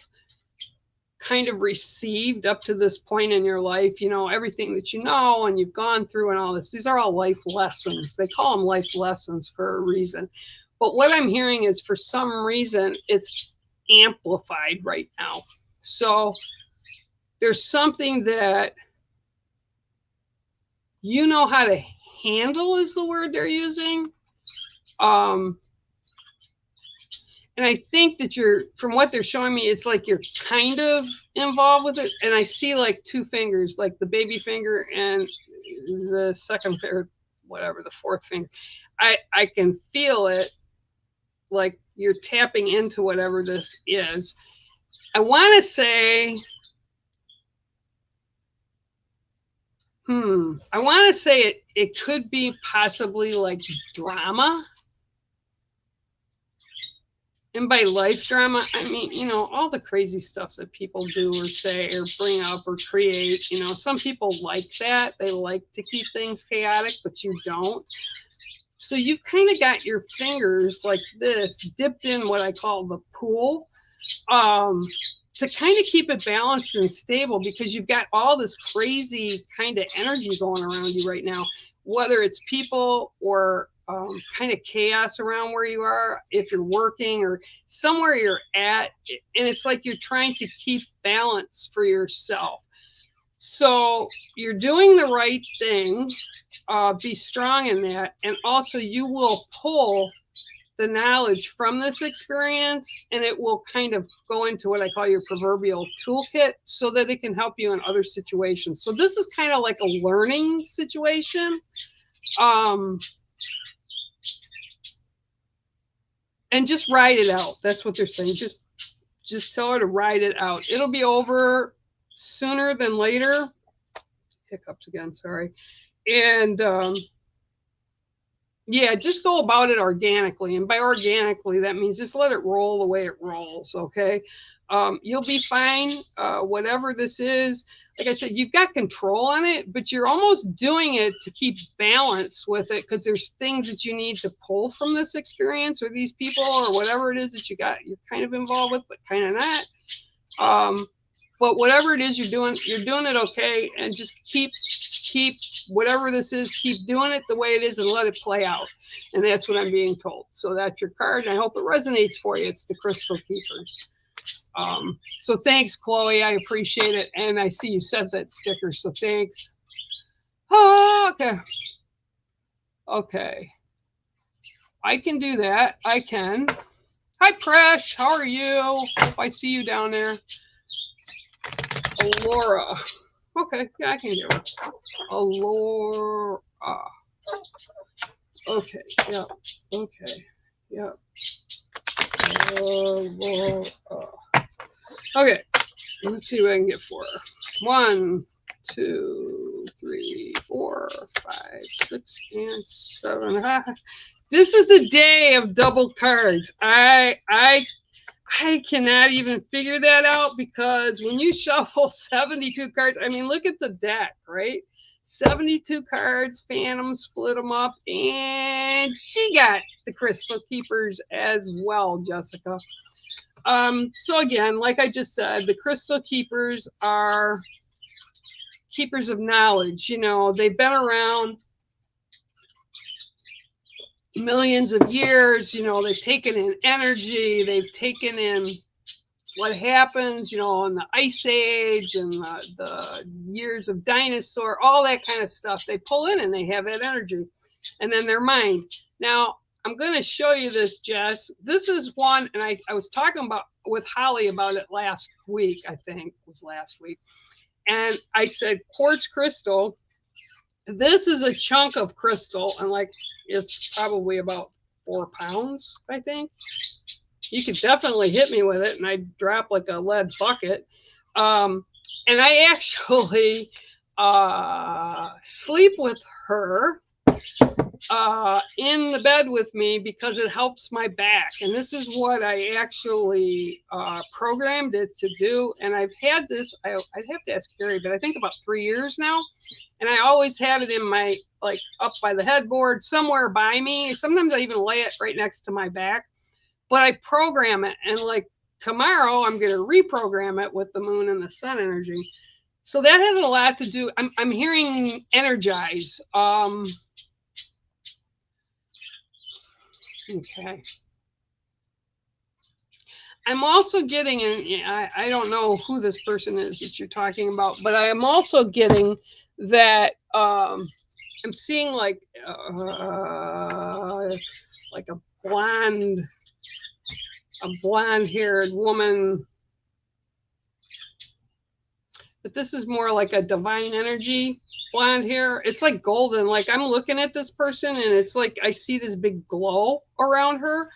kind of received up to this point in your life, everything that you know and you've gone through and all this, these are all life lessons. They call them life lessons for a reason. But what I'm hearing is for some reason, it's amplified right now. So there's something that you know how to handle is the word they're using. And I think that from what they're showing me, it's like you're kind of involved with it. And I see like 2 fingers, like the baby finger and the second finger, whatever, the fourth thing. I can feel it, like you're tapping into whatever this is. I want to say, it could be possibly like drama. And by life drama, I mean, you know, all the crazy stuff that people do or say or bring up or create. You know, some people like that. They like to keep things chaotic, but you don't. So you've kind of got your fingers like this dipped in what I call the pool, to kind of keep it balanced and stable, because you've got all this crazy kind of energy going around you right now, whether it's people or kind of chaos around where you are, if you're working or somewhere you're at. And it's like you're trying to keep balance for yourself. So you're doing the right thing. Be strong in that. And also you will pull the knowledge from this experience, and it will kind of go into what I call your proverbial toolkit, so that it can help you in other situations. So this is kind of like a learning situation. And just ride it out. That's what they're saying. Just tell her to ride it out. It'll be over sooner than later. Hiccups again, sorry. And yeah, just go about it organically. And by organically, that means just let it roll the way it rolls, okay? You'll be fine, whatever this is. Like I said, you've got control on it, but you're almost doing it to keep balance with it, because there's things that you need to pull from this experience or these people or whatever it is that you're kind of involved with, but kind of not. But whatever it is you're doing it okay, and just keep whatever this is, keep doing it the way it is and let it play out. And that's what I'm being told. So that's your card, and I hope it resonates for you. It's the Crystal Keepers. So thanks, Chloe. I appreciate it. And I see you sent that sticker, so thanks. Oh, okay. Okay. I can do that. I can. Hi, Presh. How are you? Hope I see you down there. Laura. Okay, yeah, I can give her. Laura. Okay, yeah. Okay, yeah. Laura. Okay, let's see what I can get for her. 1, 2, 3, 4, 5, 6, and 7. This is the day of double cards. I cannot even figure that out, because when you shuffle 72 cards, I mean, look at the deck, right? 72 cards, Phantom, split them up, and she got the Crystal Keepers as well, Jessica. So again, like I just said, the Crystal Keepers are keepers of knowledge. You know, they've been around millions of years. You know, they've taken in energy, they've taken in what happens, you know, in the Ice Age and the years of dinosaur, all that kind of stuff. They pull in and they have that energy, and then they're mine. Now, I'm going to show you this, Jess. This is one, and I was talking about with Holly about it last week, I think it was last week. And I said, quartz crystal. This is a chunk of crystal, and like it's probably about 4 pounds, I think. You could definitely hit me with it, and I'd drop like a lead bucket. And I actually sleep with her in the bed with me, because it helps my back. And this is what I actually programmed it to do. And I've had this, I'd have to ask Carrie, but I think about 3 years now. And I always have it in my, like, up by the headboard, somewhere by me. Sometimes I even lay it right next to my back. But I program it, and like tomorrow, I'm going to reprogram it with the moon and the sun energy. So that has a lot to do. I'm hearing energize. Okay. I'm also getting, and I don't know who this person is that you're talking about, but I am also getting that I'm seeing like a blonde-haired woman but this is more like a divine energy blonde hair. It's like golden. Like I'm looking at this person and it's like I see this big glow around her.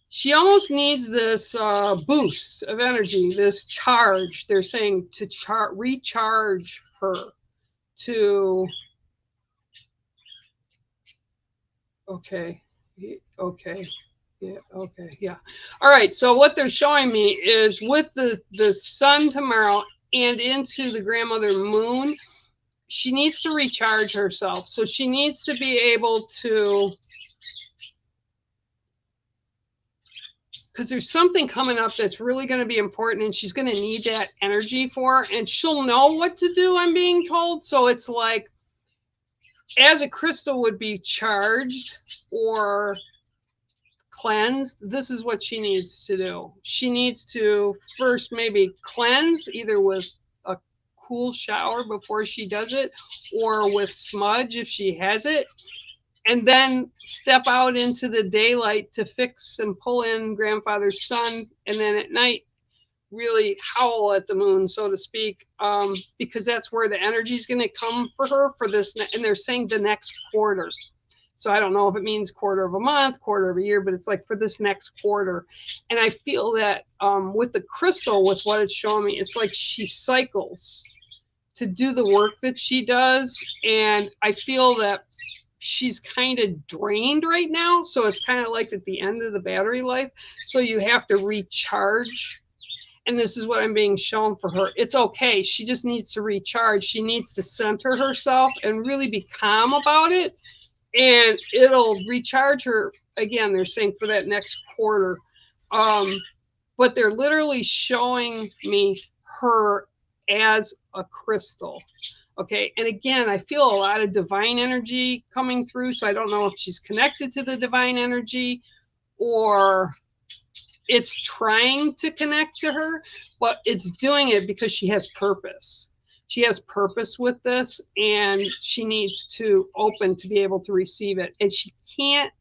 She almost needs this boost of energy, this charge. They're saying to recharge her to. Okay. Okay. Yeah. Okay. Yeah. All right. So what they're showing me is with the sun tomorrow and into the grandmother moon, she needs to recharge herself. So she needs to be able to, because there's something coming up that's really going to be important and she's going to need that energy for, and she'll know what to do, I'm being told. So it's like, as a crystal would be charged or cleansed, this is what she needs to do. She needs to first maybe cleanse either with a cool shower before she does it or with smudge if she has it, and then step out into the daylight to fix and pull in grandfather's sun, and then at night really howl at the moon, so to speak, because that's where the energy is going to come for her for this. And they're saying the next quarter. So I don't know if it means quarter of a month, quarter of a year, but it's like for this next quarter. And I feel that with the crystal, with what it's showing me, it's like she cycles to do the work that she does. And I feel that she's kind of drained right now. So it's kind of like at the end of the battery life. So you have to recharge. And this is what I'm being shown for her. It's okay. She just needs to recharge. She needs to center herself and really be calm about it. And it'll recharge her. Again, they're saying for that next quarter. But they're literally showing me her as a crystal. Okay. And again, I feel a lot of divine energy coming through. So I don't know if she's connected to the divine energy or it's trying to connect to her, but it's doing it because she has purpose. She has purpose with this, and she needs to open to be able to receive it. And she can't,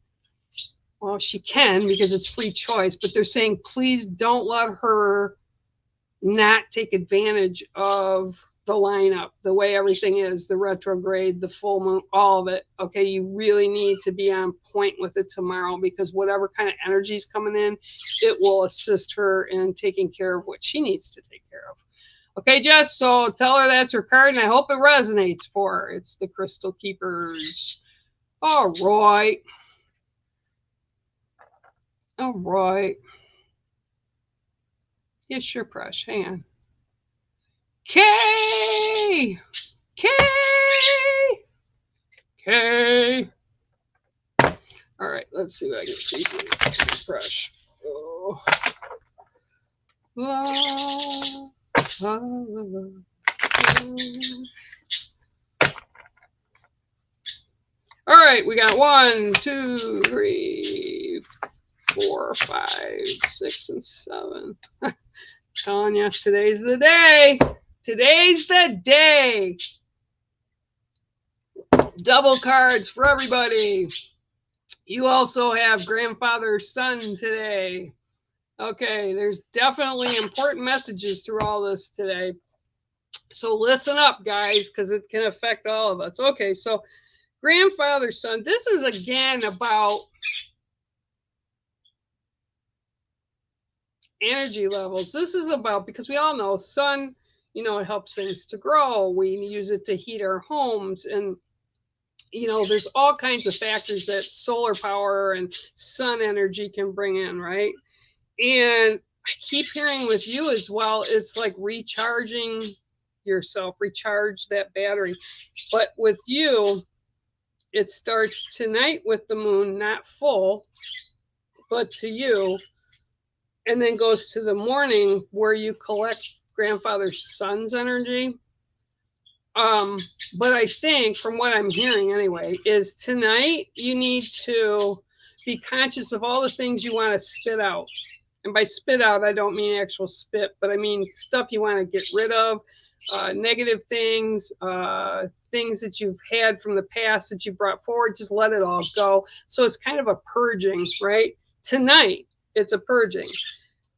well, she can because it's free choice, but they're saying, please don't let her not take advantage of the lineup, the way everything is, the retrograde, the full moon, all of it. Okay, you really need to be on point with it tomorrow because whatever kind of energy is coming in, it will assist her in taking care of what she needs to take care of. Okay, Jess, so tell her that's her card, and I hope it resonates for her. It's the Crystal Keepers. All right. All right. Yeah, sure, Presh. Hang on. Kay! Kay! Kay! All right, let's see what I can see here. Fresh. Oh. La, la, la, la. All right, we got 1, 2, 3, 4, 5, 6, and 7. Telling you, today's the day. Today's the day. Double cards for everybody. You also have grandfather son today. Okay, there's definitely important messages through all this today. So listen up, guys, because it can affect all of us. Okay, so grandfather son. This is again about energy levels. This is about, because we all know sun, you know, it helps things to grow. We use it to heat our homes, and you know, there's all kinds of factors that solar power and sun energy can bring in, right? And I keep hearing with you as well, it's like recharging yourself, recharge that battery. But with you, it starts tonight with the moon, not full, but to you, and then goes to the morning where you collect grandfather's son's energy. But I think from what I'm hearing anyway, is tonight you need to be conscious of all the things you want to spit out. And by spit out, I don't mean actual spit, but I mean stuff you want to get rid of, negative things, things that you've had from the past that you brought forward, just let it all go. So it's kind of a purging, right? Tonight It's a purging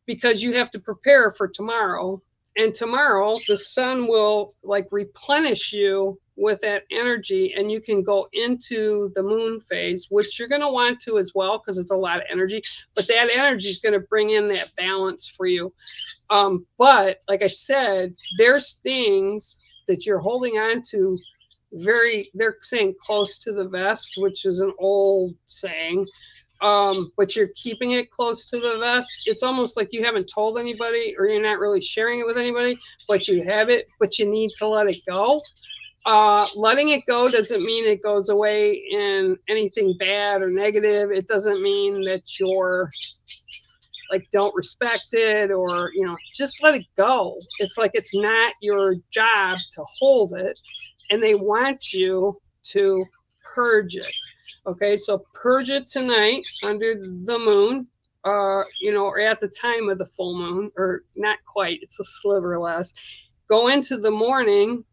because you have to prepare for tomorrow. And tomorrow the sun will like replenish you with that energy, and you can go into the moon phase, which you're going to want to as well because it's a lot of energy. But that energy is going to bring in that balance for you. But like I said, there's things that you're holding on to they're saying close to the vest, which is an old saying. But you're keeping it close to the vest. It's almost like you haven't told anybody, or you're not really sharing it with anybody, but you have it, but you need to let it go. Letting it go doesn't mean it goes away in anything bad or negative. It doesn't mean that you're like don't respect it, or just let it go. It's like it's not your job to hold it, and they want you to purge it. Okay, so purge it tonight under the moon, or at the time of the full moon, or not quite, it's a sliver less. Go into the morning,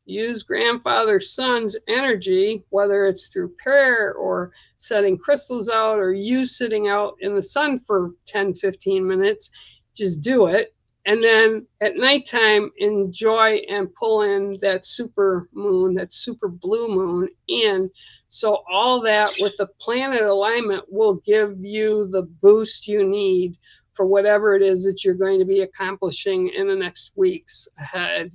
use grandfather sun's energy, whether it's through prayer or setting crystals out or you sitting out in the sun for 10-15 minutes. Just do it. And then at nighttime, enjoy and pull in that super moon, that super blue moon in. So all that with the planet alignment will give you the boost you need for whatever it is that you're going to be accomplishing in the next weeks ahead.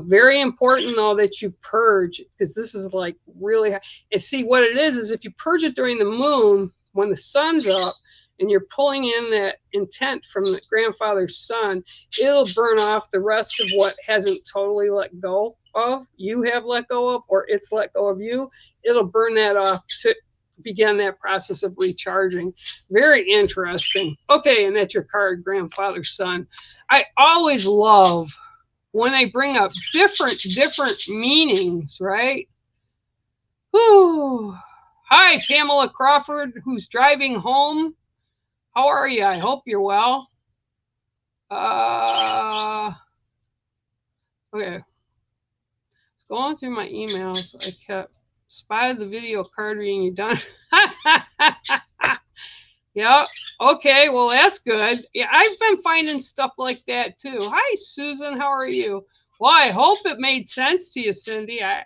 Very important, though, that you purge, because this is like really high. And see, what it is if you purge it during the moon, when the sun's up, and you're pulling in that intent from the grandfather's sun, it'll burn off the rest of what hasn't totally let go of, you have let go of, or it's let go of you. It'll burn that off to begin that process of recharging. Very interesting. Okay, and that's your card, grandfather's sun. I always love when they bring up different meanings, right? Whew. Hi, Pamela Crawford, who's driving home. How are you? I hope you're well. Okay. Going through my emails, I kept spotted the video card reading. You done? Yeah. Okay. Well, that's good. Yeah, I've been finding stuff like that too. Hi, Susan. How are you? Well, I hope it made sense to you, Cindy. I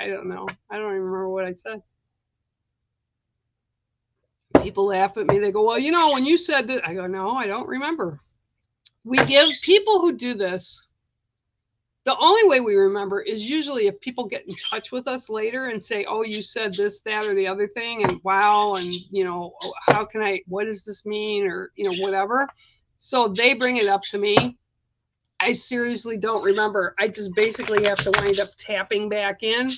don't know. I don't even remember what I said. People laugh at me. They go, well, when you said that, I go, no, I don't remember. We give people who do this, the only way we remember is usually if people get in touch with us later and say, oh, you said this, that, or the other thing, and wow, and how can what does this mean, or whatever. So they bring it up to me. I seriously don't remember. I just basically have to wind up tapping back in.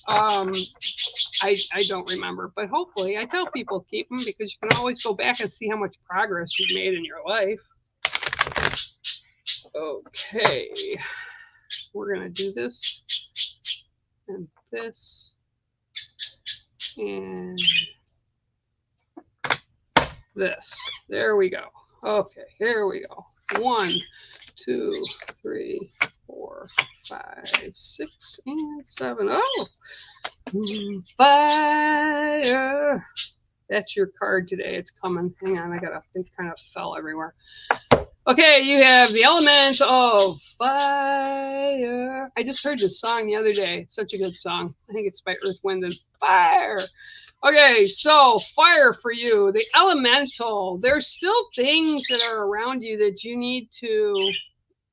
I don't remember, but hopefully I tell people keep them, because you can always go back and see how much progress you've made in your life. Okay, we're going to do this and this and this. There we go. Okay, here we go. 1, 2, 3, 4, 5, 6, and 7. Oh, fire. That's your card today. It's coming. Hang on, it kind of fell everywhere. Okay, you have the elements of fire. I just heard this song the other day. It's such a good song. I think it's by Earth, Wind, and Fire. Okay, so fire for you. The elemental. There's still things that are around you that you need to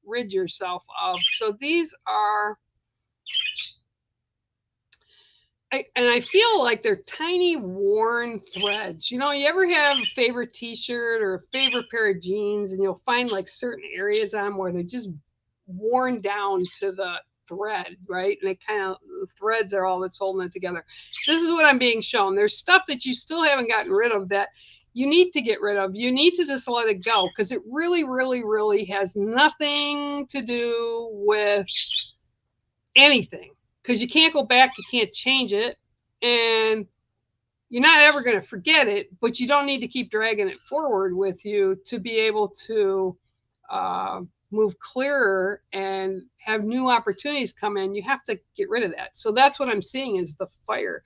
rid yourself of. So these are... I feel like they're tiny worn threads. You ever have a favorite t-shirt or a favorite pair of jeans, and you'll find like certain areas on where they're just worn down to the thread, right? And the threads are all that's holding it together. This is what I'm being shown. There's stuff that you still haven't gotten rid of that you need to get rid of. You need to just let it go, because it really, really, really has nothing to do with anything. Because you can't go back, you can't change it, and you're not ever going to forget it, but you don't need to keep dragging it forward with you to be able to move clearer and have new opportunities come in. You have to get rid of that. So that's what I'm seeing is the fire.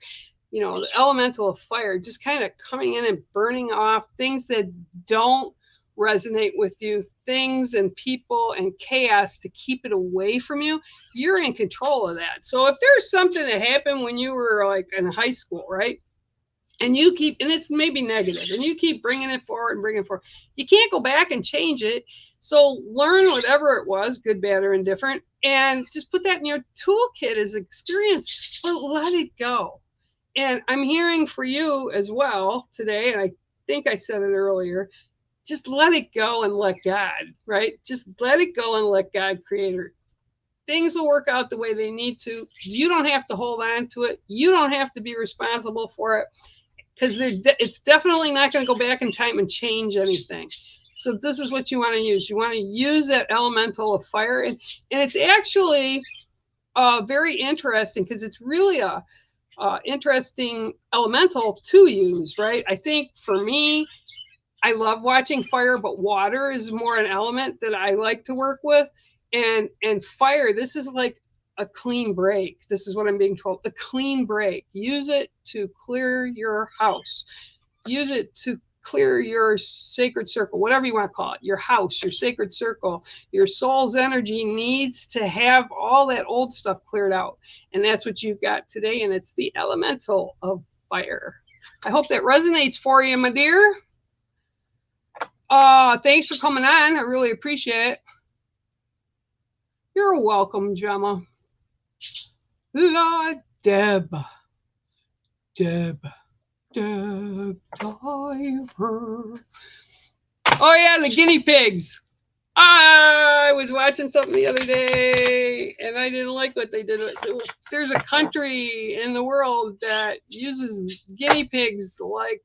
you know, the elemental of fire, just kind of coming in and burning off things that don't resonate with you, things and people and chaos to keep it away from you. You're in control of that. So if there's something that happened when you were like in high school, right? And you keep, and it's maybe negative, and you keep bringing it forward and bringing it forward. You can't go back and change it. So learn whatever it was, good, bad, or indifferent, and just put that in your toolkit as experience, but let it go. And I'm hearing for you as well today, and I think I said it earlier, just let it go and let God, right? Just let it go and let God create it. Things will work out the way they need to. You don't have to hold on to it. You don't have to be responsible for it, because it's definitely not going to go back in time and change anything. So this is what you want to use. You want to use that elemental of fire. And it's actually very interesting, because it's really a interesting elemental to use, right? I think for me, I love watching fire, but water is more an element that I like to work with. And fire, this is like a clean break. This is what I'm being told. A clean break. Use it to clear your house. Use it to clear your sacred circle, whatever you want to call it, your house, your sacred circle. Your soul's energy needs to have all that old stuff cleared out. And that's what you've got today. And it's the elemental of fire. I hope that resonates for you, my dear. Thanks for coming on. I really appreciate it. You're welcome, Gemma. La Deb Diver. Oh yeah, the guinea pigs. I was watching something the other day, and I didn't like what they did. There's a country in the world that uses guinea pigs like,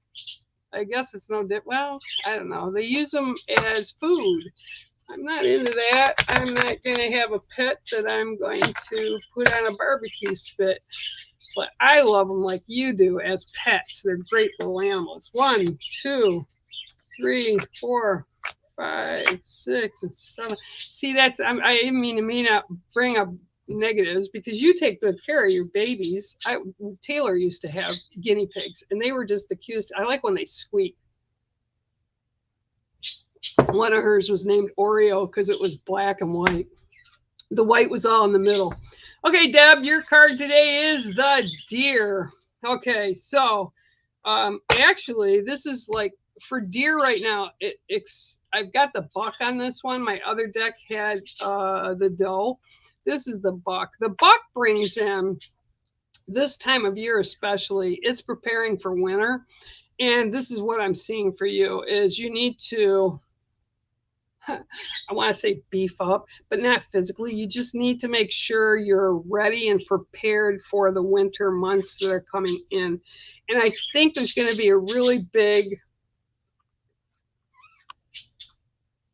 I guess it's no different. Well, I don't know. They use them as food. I'm not into that. I'm not going to have a pet that I'm going to put on a barbecue spit. But I love them like you do as pets. They're great little animals. 1, 2, 3, 4, 5, 6, and 7. See, that's, I didn't mean to not bring up negatives, because you take good care of your babies. Taylor used to have guinea pigs, and they were just the cutest. I like when they squeak. One of hers was named Oreo because it was black and white. The white was all in the middle. Okay, Deb, your card today is the deer. Okay, so actually, this is like for deer right now. I've got the buck on this one. My other deck had the doe. This is the buck. The buck brings in, this time of year especially, it's preparing for winter. And this is what I'm seeing for you is you need to, I want to say beef up, but not physically. You just need to make sure you're ready and prepared for the winter months that are coming in. And I think there's going to be a really big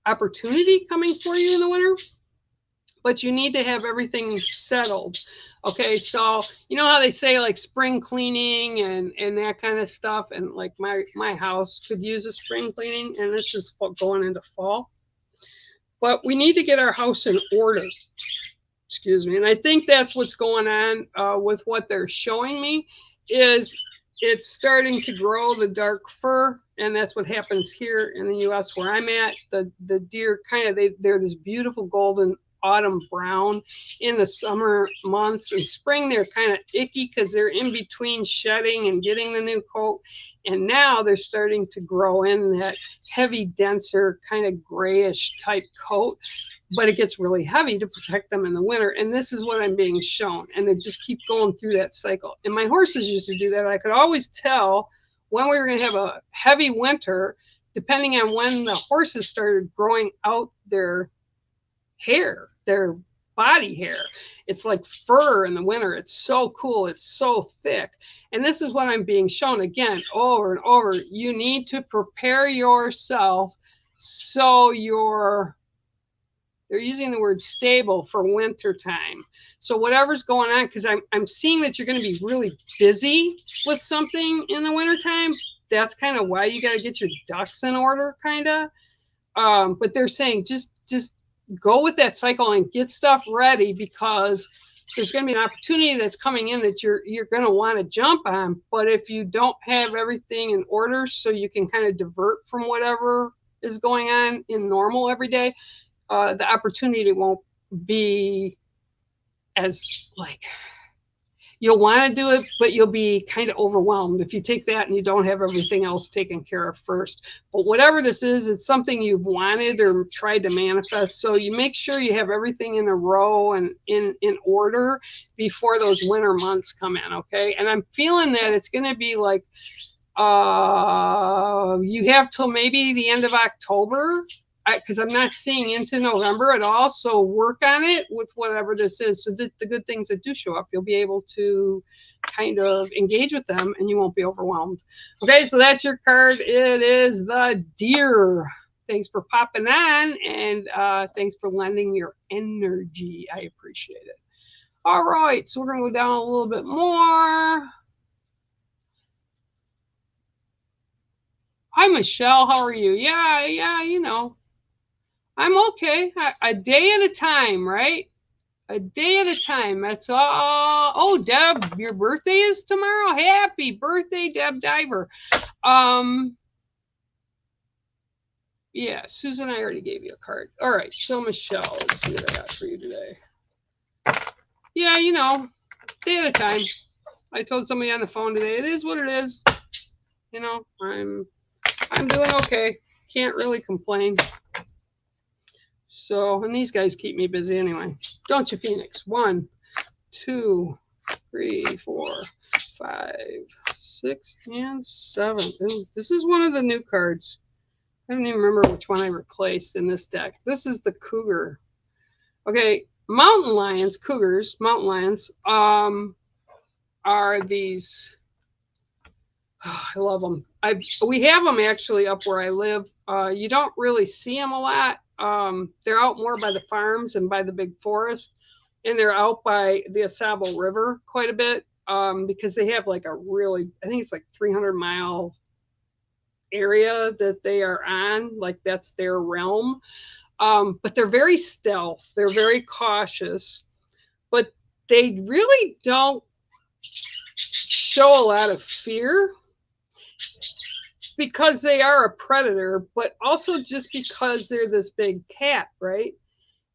opportunity coming for you in the winter, but you need to have everything settled. Okay, so you know how they say like spring cleaning and that kind of stuff, and like my house could use a spring cleaning, and this is going into fall. But we need to get our house in order. Excuse me. And I think that's what's going on with what they're showing me is it's starting to grow the dark fur. And that's what happens here in the U.S. where I'm at. The deer kind of, they're this beautiful golden autumn brown in the summer months. In spring, they're kind of icky because they're in between shedding and getting the new coat. And now they're starting to grow in that heavy, denser, kind of grayish type coat. But it gets really heavy to protect them in the winter. And this is what I'm being shown. And they just keep going through that cycle. And my horses used to do that. I could always tell when we were going to have a heavy winter, depending on when the horses started growing out their hair, their body hair. It's like fur in the winter. It's so cool. It's so thick. And this is what I'm being shown again over and over. You need to prepare yourself so they're using the word stable for winter time. So whatever's going on, because I'm seeing that you're going to be really busy with something in the wintertime. That's kind of why you got to get your ducks in order, kind of. But they're saying just go with that cycle and get stuff ready, because there's going to be an opportunity that's coming in that you're going to want to jump on. But if you don't have everything in order so you can kind of divert from whatever is going on in normal every day, the opportunity won't be as like, you'll want to do it, but you'll be kind of overwhelmed if you take that and you don't have everything else taken care of first. But whatever this is, it's something you've wanted or tried to manifest. So you make sure you have everything in a row and in order before those winter months come in, okay? And I'm feeling that it's going to be like you have till maybe the end of October, because I'm not seeing into November at all. So work on it with whatever this is. So the good things that do show up, you'll be able to kind of engage with them and you won't be overwhelmed. Okay, so that's your card. It is the Deer. Thanks for popping on, and thanks for lending your energy. I appreciate it. All right, so we're going to go down a little bit more. Hi, Michelle. How are you? Yeah, you know. I'm okay. A day at a time, right? A day at a time. That's all. Oh, Deb, your birthday is tomorrow. Happy birthday, Deb Diver. Yeah, Susan, I already gave you a card. All right, so Michelle, let's see what I got for you today. Yeah, you know, day at a time. I told somebody on the phone today, it is what it is. You know, I'm doing okay. Can't really complain. So, and these guys keep me busy anyway. Don't you, Phoenix? 1, 2, 3, 4, 5, 6, and 7. Ooh, this is one of the new cards. I don't even remember which one I replaced in this deck. This is the Cougar. Okay, mountain lions, cougars, mountain lions, are these. Oh, I love them. We have them actually up where I live. You don't really see them a lot. They're out more by the farms and by the big forest, and they're out by the Asabo River quite a bit because they have like a really, I think it's like 300-mile area that they are on, like that's their realm. But they're very stealth. They're very cautious, but they really don't show a lot of fear because they are a predator, but also just because they're this big cat, right?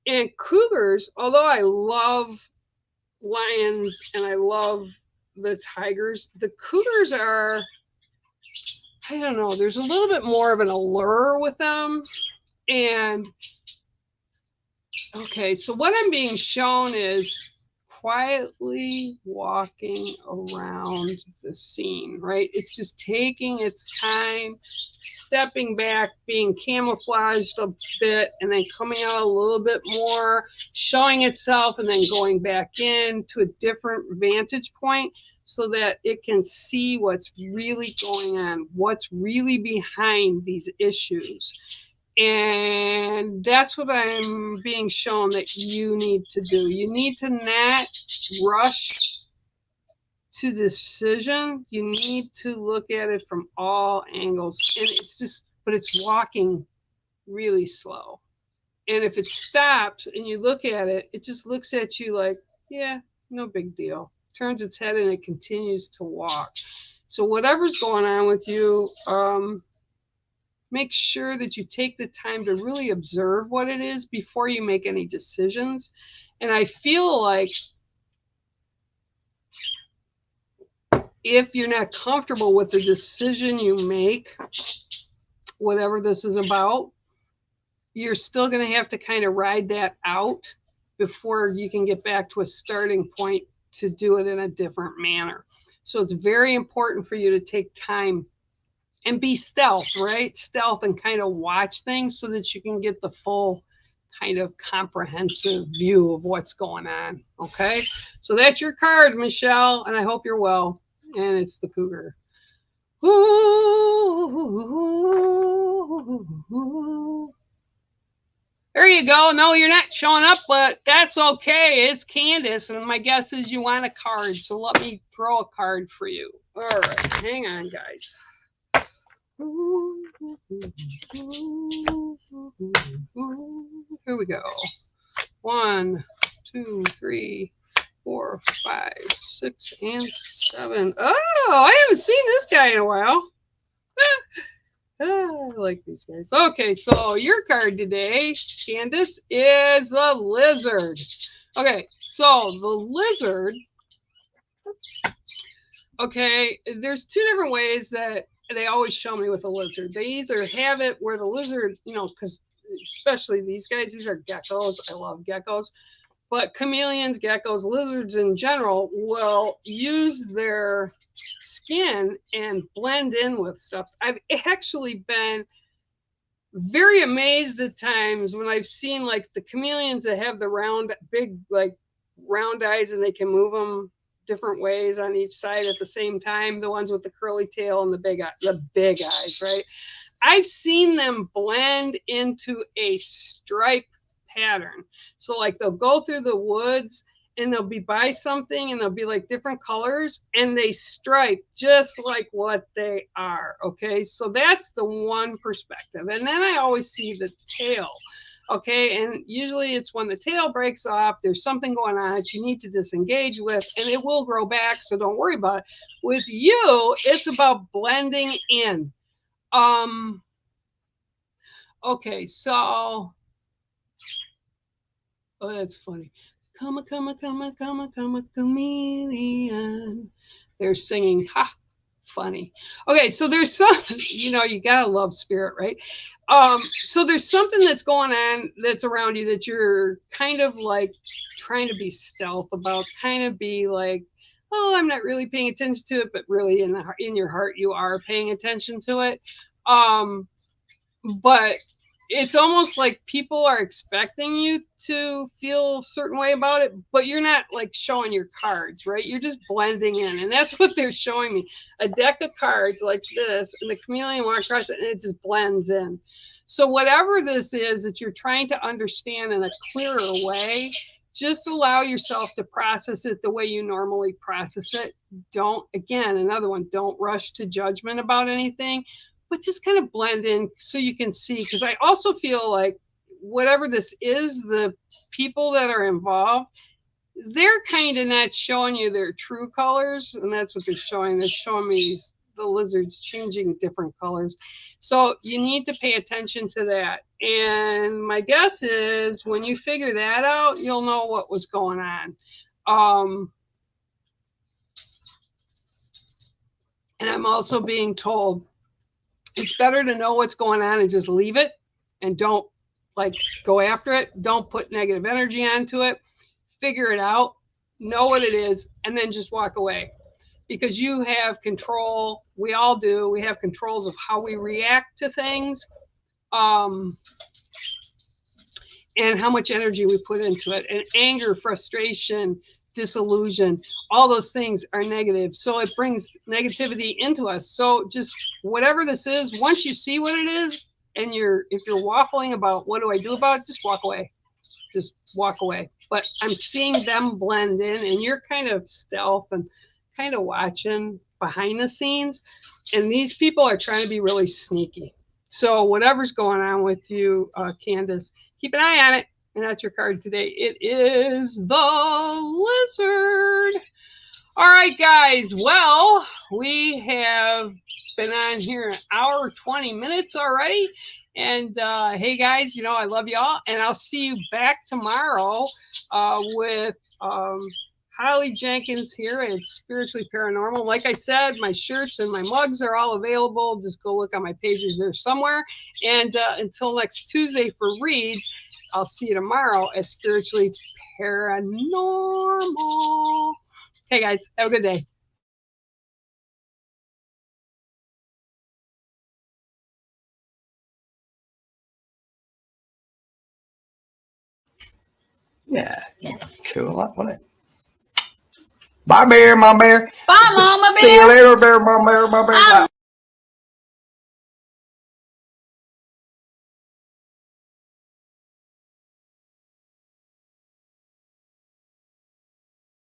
And cougars, although I love lions and I love the tigers, the cougars are, I don't know, there's a little bit more of an allure with them. And okay, so what I'm being shown is quietly walking around the scene, right? It's just taking its time, stepping back, being camouflaged a bit, and then coming out a little bit more, showing itself, and then going back in to a different vantage point so that it can see what's really going on, what's really behind these issues. And that's what I'm being shown that you need to do. You need to not rush to decision. You need to look at it from all angles. And it's just, but it's walking really slow. And if it stops and you look at it, it just looks at you like, yeah, no big deal. Turns its head and it continues to walk. So whatever's going on with you, make sure that you take the time to really observe what it is before you make any decisions. And I feel like if you're not comfortable with the decision you make, whatever this is about, you're still going to have to kind of ride that out before you can get back to a starting point to do it in a different manner. So it's very important for you to take time and be stealth, right? Stealth and kind of watch things so that you can get the full kind of comprehensive view of what's going on, okay? So that's your card, Michelle, and I hope you're well. And it's the Cougar. Ooh. There you go. No, you're not showing up, but that's okay. It's Candace, and my guess is you want a card, so let me throw a card for you. All right, hang on, guys. Here we go. 1, 2, 3, 4, 5, 6, and 7. Oh, I haven't seen this guy in a while. I like these guys. Okay, so your card today, Candace, is the lizard. Okay, so the lizard, okay, there's two different ways that they always show me with a lizard. They either have it where the lizard, you know, because especially these guys, these are geckos. I love geckos. But chameleons, geckos, lizards in general will use their skin and blend in with stuff. I've actually been very amazed at times when I've seen like the chameleons that have the round, big, like round eyes, and they can move them different ways on each side at the same time. The ones with the curly tail and the big eyes, right? I've seen them blend into a stripe pattern. So like they'll go through the woods and they'll be by something and they'll be like different colors and they stripe just like what they are. Okay, so that's the one perspective. And then I always see the tail. Okay, and usually it's when the tail breaks off, there's something going on that you need to disengage with, and it will grow back, so don't worry about it. With you, it's about blending in. Okay, so, oh, that's funny. Come a chameleon. They're singing, ha, funny. Okay, so there's some, you know, you gotta love spirit, right? So there's something that's going on that's around you that you're kind of like trying to be stealth about, kind of be like, oh, I'm not really paying attention to it, but really in your heart you are paying attention to it. But it's almost like people are expecting you to feel a certain way about it, but you're not like showing your cards, right? You're just blending in, and that's what they're showing me. A deck of cards like this, and the chameleon walks across it, and it just blends in. So whatever this is that you're trying to understand in a clearer way, just allow yourself to process it the way you normally process it. Don't, again, another one, don't rush to judgment about anything, but just kind of blend in so you can see. Because I also feel like whatever this is, the people that are involved, they're kind of not showing you their true colors, and that's what they're showing. They're showing me the lizards changing different colors. So you need to pay attention to that. And my guess is when you figure that out, you'll know what was going on. And I'm also being told it's better to know what's going on and just leave it and don't like go after it. Don't put negative energy onto it. Figure it out, know what it is, and then just walk away. Because you have control. We all do. We have controls of how we react to things, and how much energy we put into it. And anger, frustration, disillusion, all those things are negative. So it brings negativity into us. So just whatever this is, once you see what it is, and if you're waffling about what do I do about it, just walk away. Just walk away. But I'm seeing them blend in, and you're kind of stealth and kind of watching behind the scenes, and these people are trying to be really sneaky. So whatever's going on with you, Candace, keep an eye on it. And that's your card today. It is the lizard. All right, guys. Well, we have been on here an hour, 20 minutes already. And hey, guys, you know, I love y'all. And I'll see you back tomorrow with Holly Jenkins here at Spiritually Paranormal. Like I said, my shirts and my mugs are all available. Just go look on my pages there somewhere. And until next Tuesday for reads, I'll see you tomorrow at Spiritually Paranormal. Okay, guys, have a good day. Yeah. Cool, wasn't it? Bye, bear, Mom Bear. Bye, Mama Bear. See you later, bear, Mom Bear, Mom Bear.